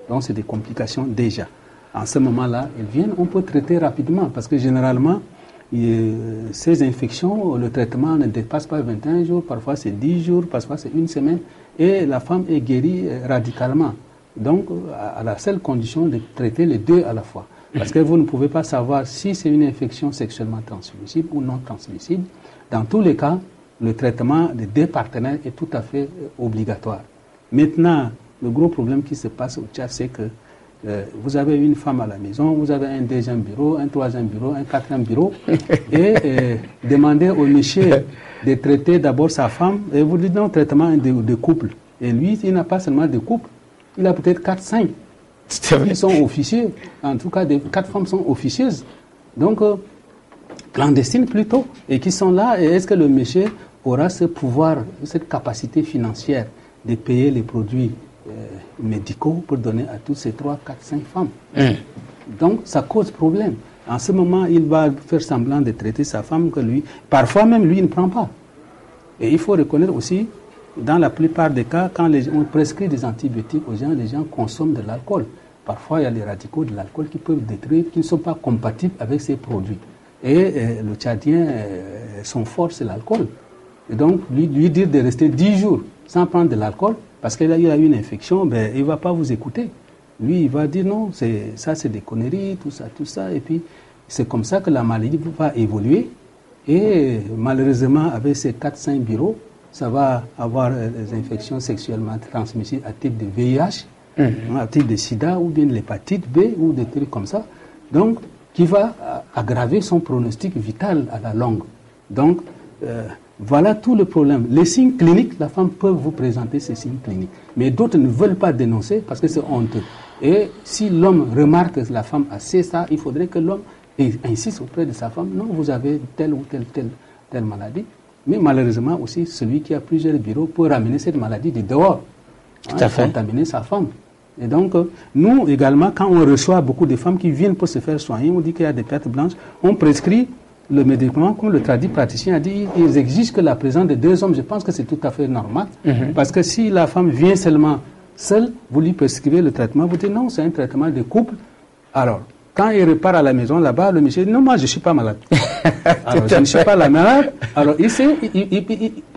S2: Donc, c'est des complications déjà. En ce moment-là, elles viennent, on peut traiter rapidement parce que généralement, ces infections, le traitement ne dépasse pas 21 jours, parfois c'est 10 jours, parfois c'est 1 semaine, et la femme est guérie radicalement. Donc, à la seule condition de traiter les deux à la fois. Parce que vous ne pouvez pas savoir si c'est une infection sexuellement transmissible ou non transmissible. Dans tous les cas, le traitement des 2 partenaires est tout à fait obligatoire. Maintenant, le gros problème qui se passe au Tchad, c'est que vous avez une femme à la maison, vous avez un deuxième bureau, un troisième bureau, un quatrième bureau, et demandez au monsieur de traiter d'abord sa femme, et vous dites non, traitement de couple. Et lui, il n'a pas seulement de couple, il a peut-être 4, 5. Ils sont officiers, en tout cas, 4 femmes sont officieuses. Donc, clandestines plutôt, et qui sont là, et est-ce que le monsieur aura ce pouvoir, cette capacité financière de payer les produits médicaux pour donner à toutes ces 3, 4, 5 femmes. Donc, ça cause problème. En ce moment, il va faire semblant de traiter sa femme que lui, parfois même lui, il ne prend pas. Et il faut reconnaître aussi, dans la plupart des cas, quand on prescrit des antibiotiques aux gens, les gens consomment de l'alcool. Parfois, il y a les radicaux de l'alcool qui peuvent détruire, qui ne sont pas compatibles avec ces produits. Et le Tchadien, son fort, c'est l'alcool. Et donc, lui dire de rester 10 jours sans prendre de l'alcool, parce qu'il a eu une infection, ben, il ne va pas vous écouter. Lui, il va dire non, ça c'est des conneries, tout ça. Et puis, c'est comme ça que la maladie va évoluer. Et malheureusement, avec ces 4-5 bureaux, ça va avoir des infections sexuellement transmissibles à type de VIH, à type de sida, ou bien de l'hépatite B, ou des trucs comme ça. Donc, qui va aggraver son pronostic vital à la longue. Donc, voilà tout le problème. Les signes cliniques, la femme peut vous présenter ces signes cliniques. Mais d'autres ne veulent pas dénoncer parce que c'est honteux. Et si l'homme remarque que la femme a ça, il faudrait que l'homme insiste auprès de sa femme. Non, vous avez telle ou telle maladie. Mais malheureusement aussi, celui qui a plusieurs bureaux peut ramener cette maladie de dehors.
S1: Tout à fait.
S2: Contaminer sa femme. Et donc, nous également, quand on reçoit beaucoup de femmes qui viennent pour se faire soigner, on dit qu'il y a des pertes blanches, on prescrit le médicament, comme le tradit praticien a dit, ils exigent que la présence de 2 hommes. Je pense que c'est tout à fait normal. Parce que si la femme vient seulement seule, vous lui prescrivez le traitement, vous dites non, c'est un traitement de couple. Alors, quand il repart à la maison là-bas, le monsieur dit non, moi je ne suis pas malade. Alors, je ne suis pas la malade. Alors,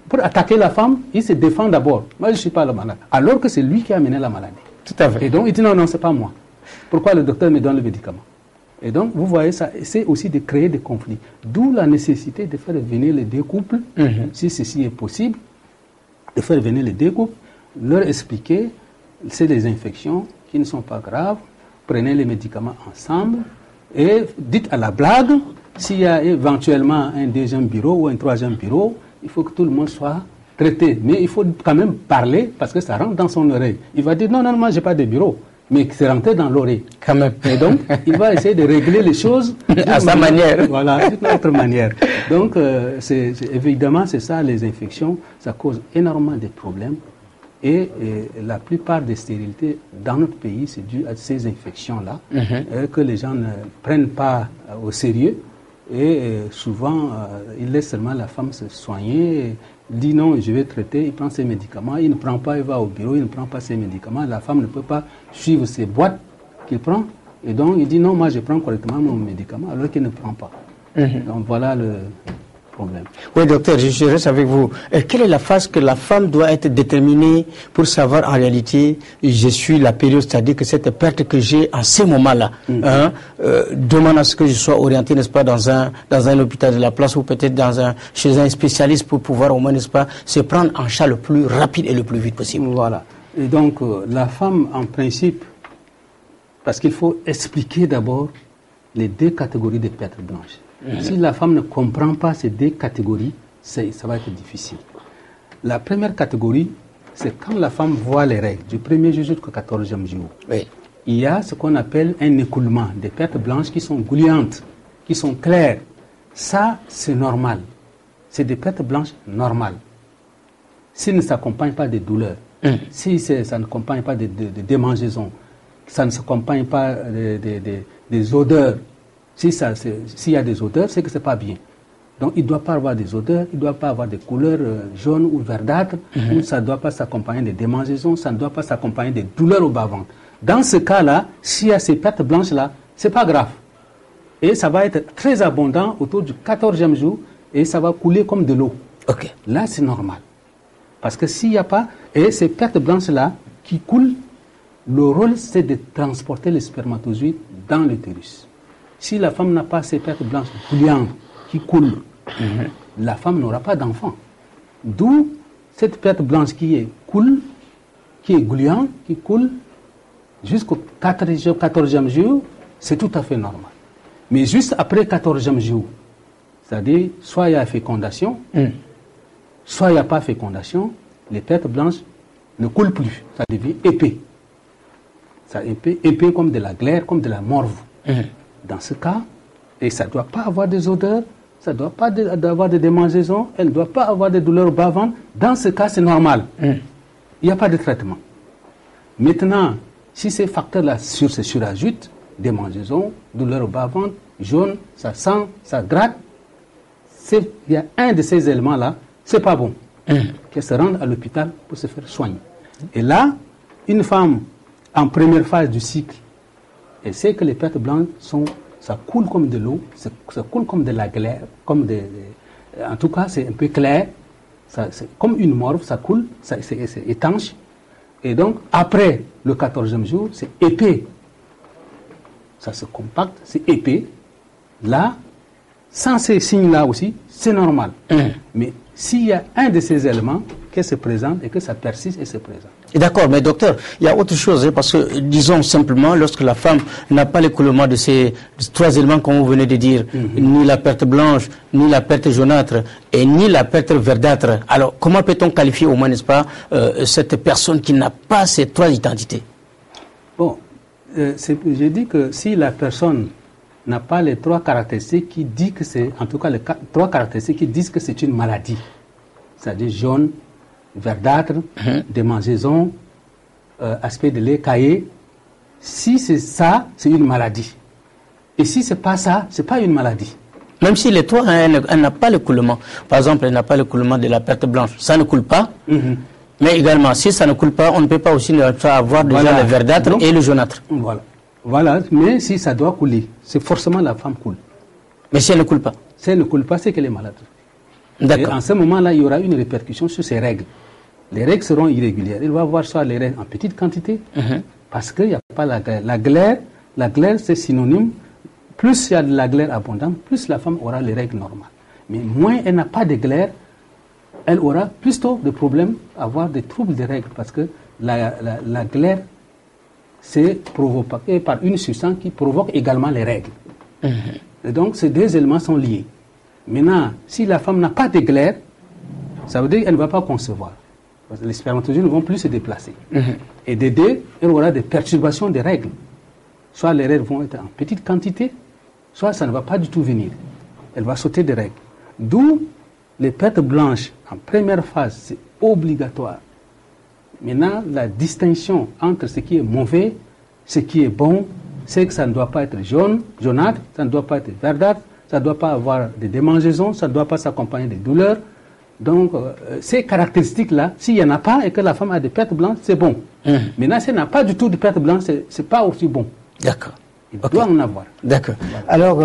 S2: pour attaquer la femme, il se défend d'abord. Moi je ne suis pas la malade. Alors que c'est lui qui a amené la maladie.
S1: Tout à fait.
S2: Et donc il dit non, non, ce n'est pas moi. Pourquoi le docteur me donne le médicament? Et donc, vous voyez, ça, c'est aussi de créer des conflits. D'où la nécessité de faire venir les 2 couples, si ceci est possible, de faire venir les 2 couples, leur expliquer, c'est des infections qui ne sont pas graves, prenez les médicaments ensemble, et dites à la blague, s'il y a éventuellement un 2e bureau ou un 3e bureau, il faut que tout le monde soit traité. Mais il faut quand même parler, parce que ça rentre dans son oreille. Il va dire, non, non, moi, je n'ai pas de bureau. Mais c'est rentré dans l'oreille.
S1: Quand même.
S2: Et donc, il va essayer de régler les choses
S1: à sa manière.
S2: Voilà, d'une autre manière. Donc, évidemment, c'est ça, les infections, ça cause énormément de problèmes. Et la plupart des stérilités dans notre pays, c'est dû à ces infections-là, que les gens ne prennent pas au sérieux. Et souvent, ils laissent seulement la femme se soigner. Dit non, je vais traiter, il prend ses médicaments, il ne prend pas, il va au bureau, il ne prend pas ses médicaments, la femme ne peut pas suivre ses boîtes qu'il prend, et donc il dit non, moi je prends correctement mon médicament, alors qu'il ne prend pas. Donc voilà le problème.
S1: Oui, docteur, je reste avec vous. Quelle est la phase que la femme doit être déterminée pour savoir en réalité, je suis la période, c'est-à-dire que cette perte que j'ai en ce moment-là, demande à ce que je sois orienté, n'est-ce pas, dans un hôpital de la place ou peut-être chez un spécialiste pour pouvoir au moins, n'est-ce pas, se prendre en charge le plus rapide et le plus vite possible.
S2: Voilà. Et donc, la femme, en principe, parce qu'il faut expliquer d'abord les 2 catégories de pertes blanches. Si la femme ne comprend pas ces 2 catégories, ça va être difficile. La première catégorie, c'est quand la femme voit les règles, du 1er jour jusqu'au 14e jour.
S1: Oui.
S2: Il y a ce qu'on appelle un écoulement, des pertes blanches qui sont gouliantes, qui sont claires. Ça, c'est normal. C'est des pertes blanches normales. S'il ne s'accompagne pas de douleurs, si ça ne s'accompagne pas de démangeaisons, ça ne s'accompagne pas des odeurs, s'il y a des odeurs, c'est que ce n'est pas bien. Donc, il ne doit pas avoir des odeurs, il ne doit pas avoir des couleurs jaunes ou verdâtres, ou ça ne doit pas s'accompagner de démangeaisons, ça ne doit pas s'accompagner de douleurs au bas-ventre. Dans ce cas-là, s'il y a ces pertes blanches-là, ce n'est pas grave. Et ça va être très abondant autour du 14e jour, et ça va couler comme de l'eau.
S1: Okay.
S2: Là, c'est normal. Parce que s'il n'y a pas, et ces pertes blanches-là qui coulent, le rôle, c'est de transporter les spermatozoïdes dans l'utérus. Si la femme n'a pas ces pertes blanches coulantes qui coulent, la femme n'aura pas d'enfant. D'où cette perte blanche qui coule, qui est gluant, qui coule jusqu'au 14e jour, c'est tout à fait normal. Mais juste après 14e jour, c'est-à-dire soit il y a fécondation, soit il n'y a pas fécondation, les pertes blanches ne coulent plus, ça devient épais. Ça épais comme de la glaire, comme de la morve. Dans ce cas, et ça ne doit pas avoir des odeurs, ça ne doit pas avoir de démangeaisons, elle ne doit pas avoir de douleurs au bas-ventre. Dans ce cas, c'est normal. Il n'y a pas de traitement. Maintenant, si ces facteurs-là se surajoutent, démangeaisons, douleurs au bas-ventre, jaune, ça sent, ça gratte, il y a un de ces éléments-là, c'est pas bon. Qu'elle se rende à l'hôpital pour se faire soigner. Et là, une femme en première phase du cycle, elle sait que les pertes blanches ça coule comme de l'eau, ça coule comme de la glaire, en tout cas c'est un peu clair, c'est comme une morve, ça coule, c'est étanche. Et donc après le 14e jour, c'est épais. Ça se compacte, c'est épais. Là, sans ces signes-là aussi, c'est normal. Mais s'il y a un de ces éléments qui se présente et que ça persiste et se présente.
S1: D'accord, mais docteur, il y a autre chose, parce que disons simplement, lorsque la femme n'a pas l'écoulement de ces 3 éléments, comme vous venez de dire, ni la perte blanche, ni la perte jaunâtre, et ni la perte verdâtre, alors comment peut-on qualifier au moins, n'est-ce pas, cette personne qui n'a pas ces 3 identités?
S2: Bon, j'ai dit que si la personne n'a pas les 3 caractéristiques qui disent que c'est, en tout cas les 3 caractéristiques qui disent que c'est une maladie, c'est-à-dire jaune, verdâtre, démangeaison, aspect de lait caillé. Si c'est ça, c'est une maladie. Et si c'est pas ça, c'est pas une maladie.
S1: Même si les 3, elle n'a pas l'écoulement. Par exemple, elle n'a pas l'écoulement de la perte blanche. Ça ne coule pas. Mais également, si ça ne coule pas, on ne peut pas aussi avoir déjà le verdâtre et le jaunâtre.
S2: Voilà. Mais si ça doit couler, c'est forcément la femme coule.
S1: Mais si elle ne coule pas?
S2: Si elle ne coule pas, c'est qu'elle est malade. Et en ce moment-là, il y aura une répercussion sur ses règles. Les règles seront irrégulières. Il va avoir soit les règles en petite quantité, parce qu'il n'y a pas la glaire. La glaire, c'est synonyme. Plus il y a de la glaire abondante, plus la femme aura les règles normales. Mais moins elle n'a pas de glaire, elle aura plutôt de problèmes à avoir des troubles de règles, parce que la glaire, c'est provoqué par une substance qui provoque également les règles. Et donc, ces 2 éléments sont liés. Maintenant, si la femme n'a pas de glaire, ça veut dire qu'elle ne va pas concevoir. Parce que les spermatozoïdes ne vont plus se déplacer. Et des 2, elle aura des perturbations des règles. Soit les règles vont être en petite quantité, soit ça ne va pas du tout venir. Elle va sauter des règles. D'où les pertes blanches en première phase, c'est obligatoire. Maintenant, la distinction entre ce qui est mauvais, ce qui est bon, c'est que ça ne doit pas être jaunâtre, ça ne doit pas être verdâtre, ça ne doit pas avoir de démangeaisons, ça ne doit pas s'accompagner de douleurs. Donc, ces caractéristiques-là, s'il n'y en a pas et que la femme a des pertes blanches, c'est bon. Maintenant, si elle n'a pas du tout de pertes blanches, ce n'est pas aussi bon.
S1: D'accord.
S2: Il doit en avoir.
S1: D'accord. Alors,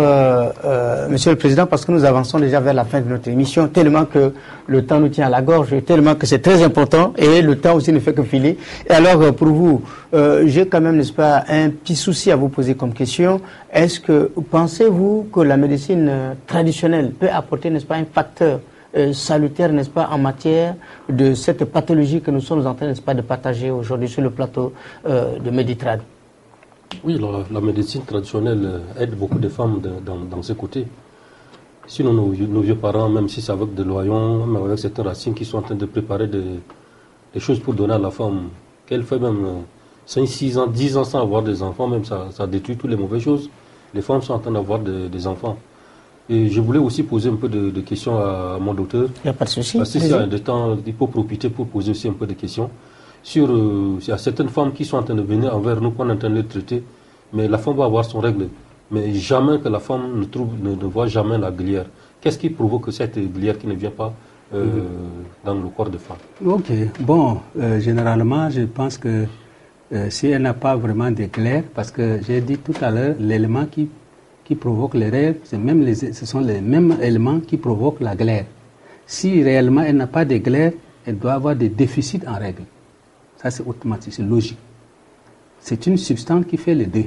S1: Monsieur le Président, parce que nous avançons déjà vers la fin de notre émission, tellement que le temps nous tient à la gorge, tellement que c'est très important, et le temps aussi ne fait que filer. Et alors, pour vous, j'ai quand même, n'est-ce pas, un petit souci à vous poser comme question. Est-ce que, pensez-vous que la médecine traditionnelle peut apporter, n'est-ce pas, un facteur salutaire, n'est-ce pas, en matière de cette pathologie que nous sommes en train, n'est-ce pas, de partager aujourd'hui sur le plateau de Méditrad?
S3: Oui, la médecine traditionnelle aide beaucoup de femmes dans ce côté. Sinon, nos vieux parents, même si c'est avec de l'oignon, même avec certaines racines qui sont en train de préparer des choses pour donner à la femme, qu'elle fait même 5, 6 ans, 10 ans sans avoir des enfants, même ça détruit toutes les mauvaises choses. Les femmes sont en train d'avoir des enfants. Et je voulais aussi poser un peu de questions à mon docteur.
S1: Il n'y a pas de souci.
S3: Parce que s'il y a des temps, il faut profiter pour poser aussi un peu de questions. Il y a certaines femmes qui sont en train de venir envers nous, qu'on est en train de les traiter, mais la femme va avoir son règle. Mais jamais que la femme ne voit jamais la glière. Qu'est-ce qui provoque cette glière qui ne vient pas dans le corps de femme?
S2: Ok, bon, généralement, je pense que si elle n'a pas vraiment de glaire, parce que j'ai dit tout à l'heure, l'élément qui provoque les règles, ce sont les mêmes éléments qui provoquent la glaire. Si réellement elle n'a pas de glaire, elle doit avoir des déficits en règles. Ça, c'est automatique, c'est logique. C'est une substance qui fait les 2.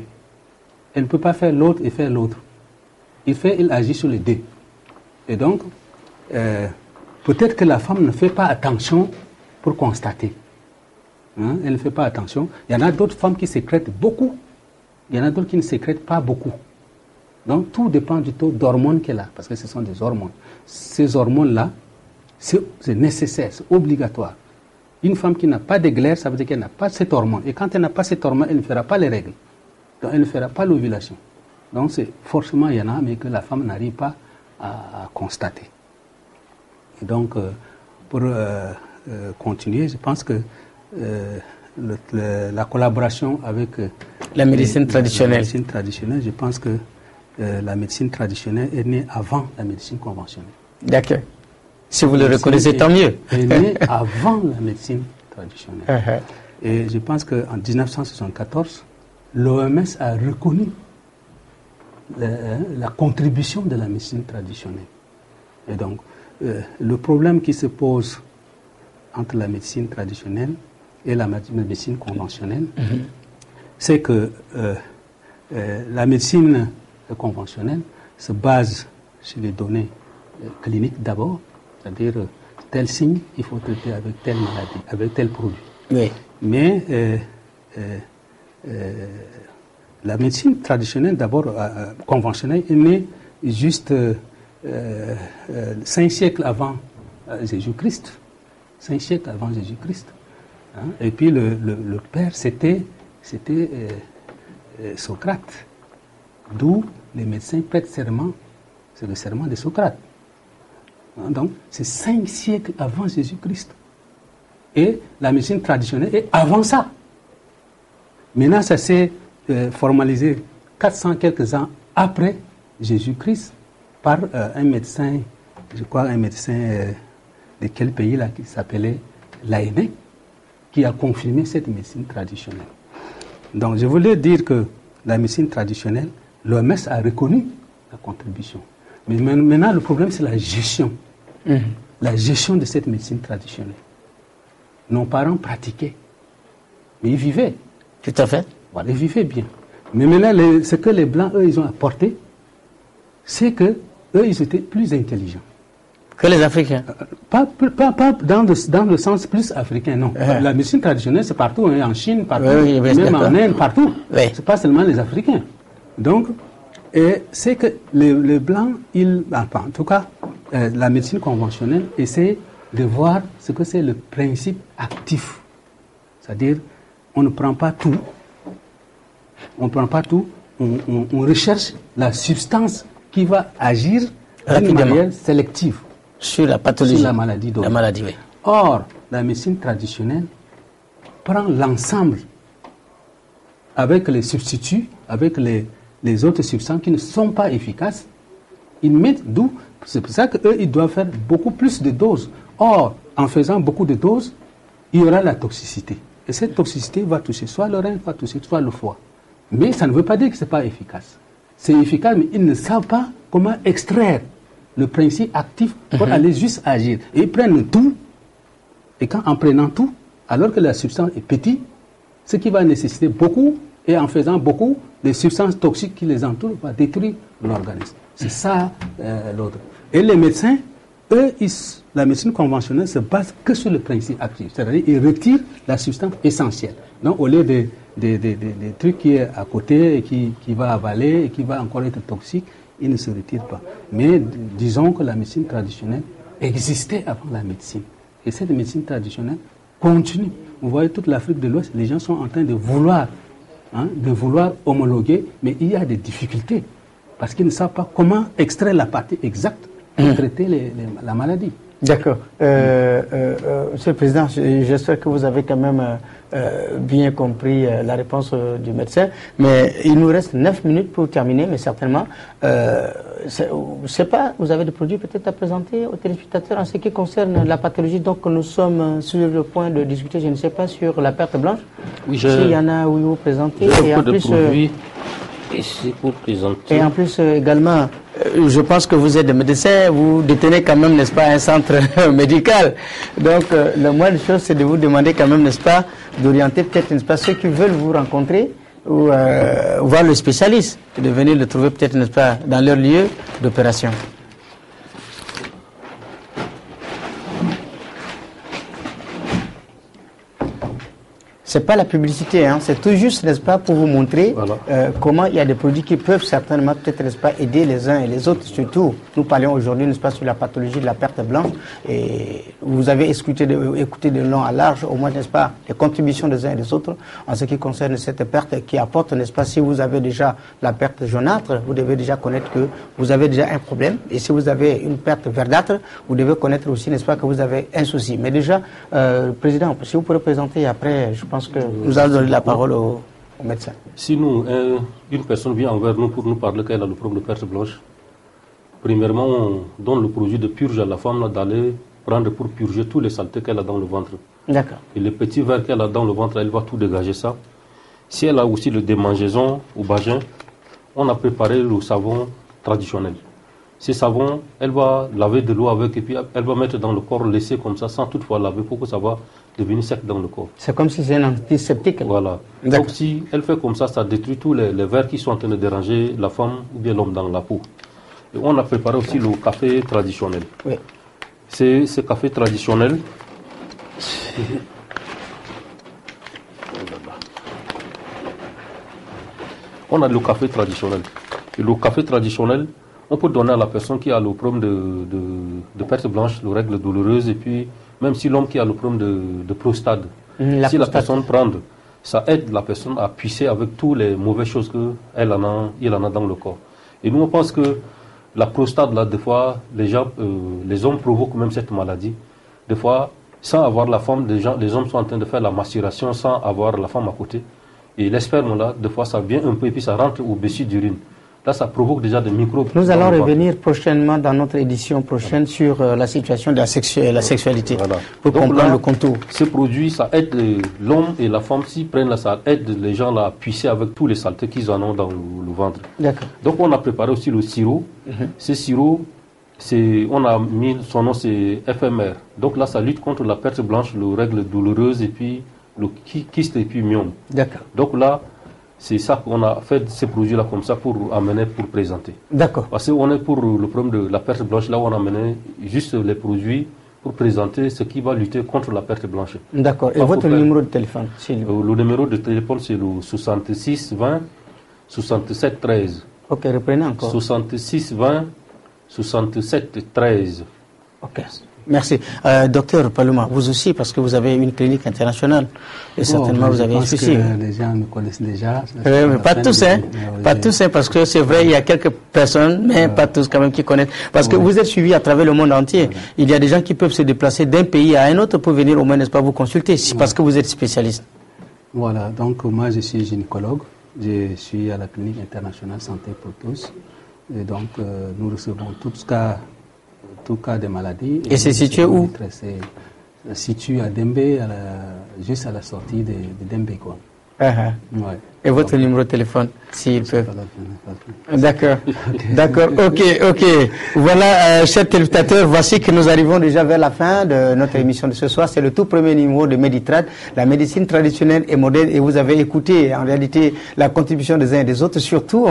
S2: Elle ne peut pas faire l'autre et faire l'autre. Il agit sur les 2. Et donc, peut-être que la femme ne fait pas attention pour constater. Hein, elle ne fait pas attention. Il y en a d'autres femmes qui sécrètent beaucoup. Il y en a d'autres qui ne sécrètent pas beaucoup. Donc tout dépend du taux d'hormones qu'elle a, parce que ce sont des hormones. Ces hormones-là, c'est nécessaire, c'est obligatoire. Une femme qui n'a pas de glaire, ça veut dire qu'elle n'a pas cette hormone. Et quand elle n'a pas cette hormone, elle ne fera pas les règles. Donc elle ne fera pas l'ovulation. Donc c'est forcément, il y en a, mais que la femme n'arrive pas à constater. Et donc, pour continuer, je pense que la collaboration avec
S1: la médecine traditionnelle.
S2: La médecine traditionnelle, je pense que la médecine traditionnelle est née avant la médecine conventionnelle.
S1: D'accord. Si vous le reconnaissez, tant mieux.
S2: Elle est née avant la médecine traditionnelle. Et je pense qu'en 1974, l'OMS a reconnu la contribution de la médecine traditionnelle. Et donc, le problème qui se pose entre la médecine traditionnelle et la médecine conventionnelle, c'est que la médecine conventionnelle se base sur les données cliniques d'abord, c'est-à-dire tel signe, il faut traiter avec telle maladie, avec tel produit.
S1: Oui.
S2: Mais la médecine traditionnelle, d'abord conventionnelle, est née juste 5 siècles avant Jésus-Christ. 5 siècles avant Jésus-Christ. Hein? Et puis le père, c'était Socrate. D'où les médecins prêtent serment, c'est le serment de Socrate. Hein? Donc c'est 5 siècles avant Jésus-Christ. Et la médecine traditionnelle est avant ça. Maintenant, ça s'est formalisé 400 quelques ans après Jésus-Christ par un médecin, je crois un médecin de quel pays là, qui s'appelait Laennec, qui a confirmé cette médecine traditionnelle. Donc je voulais dire que la médecine traditionnelle, l'OMS a reconnu la contribution. Mais maintenant le problème c'est la gestion. La gestion de cette médecine traditionnelle. Nos parents pratiquaient, mais ils vivaient.
S1: Tout à fait.
S2: Voilà, ils vivaient bien. Mais maintenant, ce que les Blancs, eux, ils ont apporté, c'est que eux, ils étaient plus intelligents.
S1: Que les Africains.
S2: Pas dans le sens plus africain, non. La médecine traditionnelle, c'est partout, hein, en Chine, partout, même en Inde, partout.
S1: Oui.
S2: C'est pas seulement les Africains. Donc, c'est que les Blancs, en tout cas, la médecine conventionnelle essaie de voir ce que c'est le principe actif. C'est-à-dire, on ne prend pas tout. On ne prend pas tout. On recherche la substance qui va agir d'une manière sélective
S1: sur la pathologie,
S2: sur la maladie donnée.
S1: La maladie, oui.
S2: Or, la médecine traditionnelle prend l'ensemble avec les substituts, avec les autres substances qui ne sont pas efficaces. Ils mettent d'où. C'est pour ça qu'eux, ils doivent faire beaucoup plus de doses. Or, en faisant beaucoup de doses, il y aura la toxicité. Et cette toxicité va toucher soit le rein, va toucher soit le foie. Mais ça ne veut pas dire que ce n'est pas efficace. C'est efficace, mais ils ne savent pas comment extraire le principe actif pour aller juste agir. Et ils prennent tout, et en prenant tout, alors que la substance est petite, ce qui va nécessiter beaucoup, et en faisant beaucoup, les substances toxiques qui les entourent vont détruire l'organisme. C'est ça l'autre. Et les médecins, eux, la médecine conventionnelle se base que sur le principe actif. C'est-à-dire qu'ils retirent la substance essentielle. Donc, au lieu des trucs qui est à côté, et qui va avaler, et qui va encore être toxique, ils ne se retirent pas. Mais disons que la médecine traditionnelle existait avant la médecine. Et cette médecine traditionnelle continue. Vous voyez, toute l'Afrique de l'Ouest, les gens sont en train de vouloir homologuer, mais il y a des difficultés. Parce qu'ils ne savent pas comment extraire la partie exacte pour traiter la maladie.
S1: D'accord. Monsieur le Président, j'espère que vous avez quand même bien compris la réponse du médecin. Mais il nous reste 9 minutes pour terminer, mais certainement, je ne sais pas, vous avez des produits peut-être à présenter aux téléspectateurs en ce qui concerne la pathologie. Donc nous sommes sur le point de discuter, je ne sais pas, sur la perte blanche.
S3: Oui,
S1: s'il y en a où vous présentez.
S3: Et en plus, ici pour présenter.
S1: Et en plus également, je pense que vous êtes des médecins, vous détenez quand même, n'est-ce pas, un centre médical. Donc la moindre chose, c'est de vous demander quand même, n'est-ce pas, d'orienter peut-être, n'est-ce pas, ceux qui veulent vous rencontrer ou voir le spécialiste, et de venir le trouver peut-être, n'est-ce pas, dans leur lieu d'opération. C'est pas la publicité, hein, c'est tout juste, n'est-ce pas, pour vous montrer comment il y a des produits qui peuvent certainement, peut-être, n'est-ce pas, aider les uns et les autres. Surtout, nous parlons aujourd'hui, n'est-ce pas, sur la pathologie de la perte blanche. Et vous avez écouté de long à large, au moins, n'est-ce pas, les contributions des uns et des autres en ce qui concerne cette perte qui apporte, n'est-ce pas, si vous avez déjà la perte jaunâtre, vous devez déjà connaître que vous avez déjà un problème. Et si vous avez une perte verdâtre, vous devez connaître aussi, n'est-ce pas, que vous avez un souci. Mais déjà, Président, si vous pourrez présenter après, je pense que nous allons donner la parole au médecin.
S3: Si nous, une personne vient envers nous pour nous parler qu'elle a le problème de perte blanche, premièrement, on donne le produit de purge à la femme d'aller prendre pour purger tous les saletés qu'elle a dans le ventre.
S1: D'accord.
S3: Et les petits verres qu'elle a dans le ventre, elle va tout dégager ça. Si elle a aussi le démangeaison au vagin, on a préparé le savon traditionnel. Ces savons, elle va laver de l'eau avec et puis elle va mettre dans le corps, laisser comme ça, sans toutefois laver, pour que ça va devenir sec dans le corps.
S1: C'est comme si c'est un antiseptique.
S3: Voilà. Donc si elle fait comme ça détruit tous les vers qui sont en train de déranger la femme ou bien l'homme dans la peau. Et on a préparé aussi le café traditionnel.
S1: Oui.
S3: Ce café traditionnel, on a le café traditionnel. Et le café traditionnel, on peut donner à la personne qui a le problème de perte blanche, de règles douloureuses, et puis même si l'homme qui a le problème de prostate, si la personne prend, ça aide la personne à puiser avec toutes les mauvaises choses qu'il en a dans le corps. Et nous, on pense que la prostate, là, des fois, les hommes provoquent même cette maladie. Des fois, sans avoir la femme, les hommes sont en train de faire la masturbation sans avoir la femme à côté. Et l'esperme, là, des fois, ça vient un peu et puis ça rentre au-dessus d'urine. Là, ça provoque déjà des microbes.
S1: Nous allons revenir prochainement dans notre édition prochaine sur la situation de la sexualité, pour comprendre là, le contour.
S3: Ces produits, ça aide l'homme et la femme, s'ils prennent là, ça aide les gens là, à puiser avec tous les saletés qu'ils en ont dans le ventre. Donc, on a préparé aussi le sirop. Ce sirop, on a mis son nom, c'est FMR. Donc là, ça lutte contre la perte blanche, les règles douloureuses et puis le kyste et puis myome. Donc là, c'est ça qu'on a fait ces produits-là comme ça pour amener, pour présenter. Parce qu'on est pour le problème de la perte blanche, là où on a amené juste les produits pour présenter ce qui va lutter contre la perte blanche.
S1: D'accord. Et votre numéro de téléphone?
S3: Le numéro de téléphone, c'est le 66 20 67 13.
S1: Ok, reprenez encore.
S3: 66 20 67 13.
S1: Ok. Merci. Docteur Palouma, vous aussi, parce que vous avez une clinique internationale, et certainement vous avez un souci.
S2: Les gens me connaissent déjà.
S1: Mais pas tous, hein. Pas tous, hein, parce que c'est vrai, il y a quelques personnes, mais pas tous quand même qui connaissent. Parce que vous êtes suivi à travers le monde entier. Il y a des gens qui peuvent se déplacer d'un pays à un autre pour venir au moins, n'est-ce pas, vous consulter, parce que vous êtes spécialiste.
S2: Voilà, donc moi je suis gynécologue, je suis à la clinique internationale Santé pour tous, et donc nous recevons tout cas de maladie.
S1: Et c'est situé où?
S2: C'est situé à Dembé, juste à la sortie de Dembé, quoi.
S1: Ouais. Et votre numéro de téléphone, s'ils peuvent. D'accord. D'accord. Ok. Voilà, chers téléspectateurs, voici que nous arrivons déjà vers la fin de notre émission de ce soir. C'est le tout premier numéro de Meditrad, la médecine traditionnelle et moderne. Et vous avez écouté, en réalité, la contribution des uns et des autres. Surtout,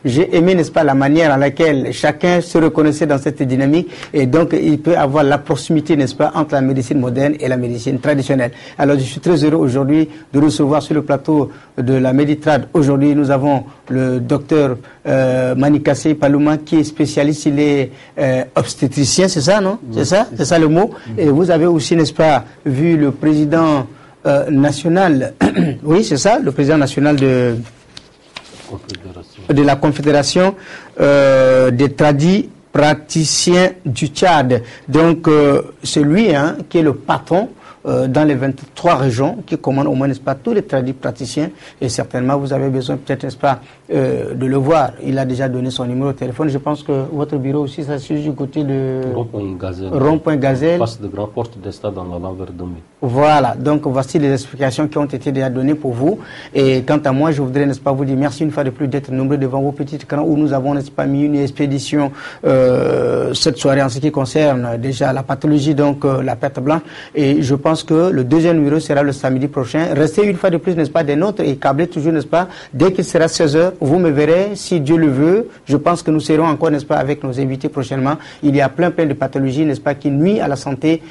S1: j'ai aimé, n'est-ce pas, la manière en laquelle chacun se reconnaissait dans cette dynamique. Et donc, il peut avoir la proximité, n'est-ce pas, entre la médecine moderne et la médecine traditionnelle. Alors, je suis très heureux aujourd'hui de recevoir sur le plateau de la Meditrad. Aujourd'hui, nous avons le docteur Manikassé Palouma qui est spécialiste, il est obstétricien, c'est ça, non? C'est ça? C'est ça le mot? Et vous avez aussi, n'est-ce pas, vu le président national, oui, c'est ça, le président national de la Confédération des tradis praticiens du Tchad. Donc, c'est lui qui est le patron dans les 23 régions qui commandent au moins, n'est-ce pas, tous les tradis praticiens. Et certainement, vous avez besoin peut-être, n'est-ce pas, de le voir. Il a déjà donné son numéro de téléphone. Je pense que votre bureau aussi, ça se situe du côté de Rond-Point Gazelle.
S3: Face de Grand Porte d'Estade dans la vers Domé.
S1: Voilà. Donc, voici les explications qui ont été déjà données pour vous. Et quant à moi, je voudrais, n'est-ce pas, vous dire merci une fois de plus d'être nombreux devant vos petits écrans où nous avons, n'est-ce pas, mis une expédition cette soirée en ce qui concerne déjà la pathologie, donc la perte blanche. Et je pense pense que le deuxième numéro sera le samedi prochain. Restez une fois de plus, n'est-ce pas, des nôtres et câblez toujours, n'est-ce pas, dès qu'il sera 16h, vous me verrez, si Dieu le veut. Je pense que nous serons encore, n'est-ce pas, avec nos invités prochainement. Il y a plein de pathologies, n'est-ce pas, qui nuisent à la santé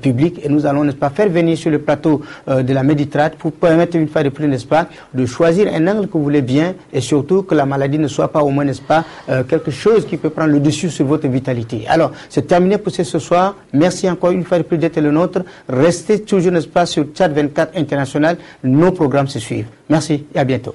S1: publique et nous allons, n'est-ce pas, faire venir sur le plateau de la Méditrate pour permettre une fois de plus, n'est-ce pas, de choisir un angle que vous voulez bien et surtout que la maladie ne soit pas au moins, n'est-ce pas, quelque chose qui peut prendre le dessus sur votre vitalité. Alors, c'est terminé pour ce soir. Merci encore une fois de plus d'être le nôtre. Restez toujours, n'est-ce pas, sur Tchad 24 International. Nos programmes se suivent. Merci et à bientôt.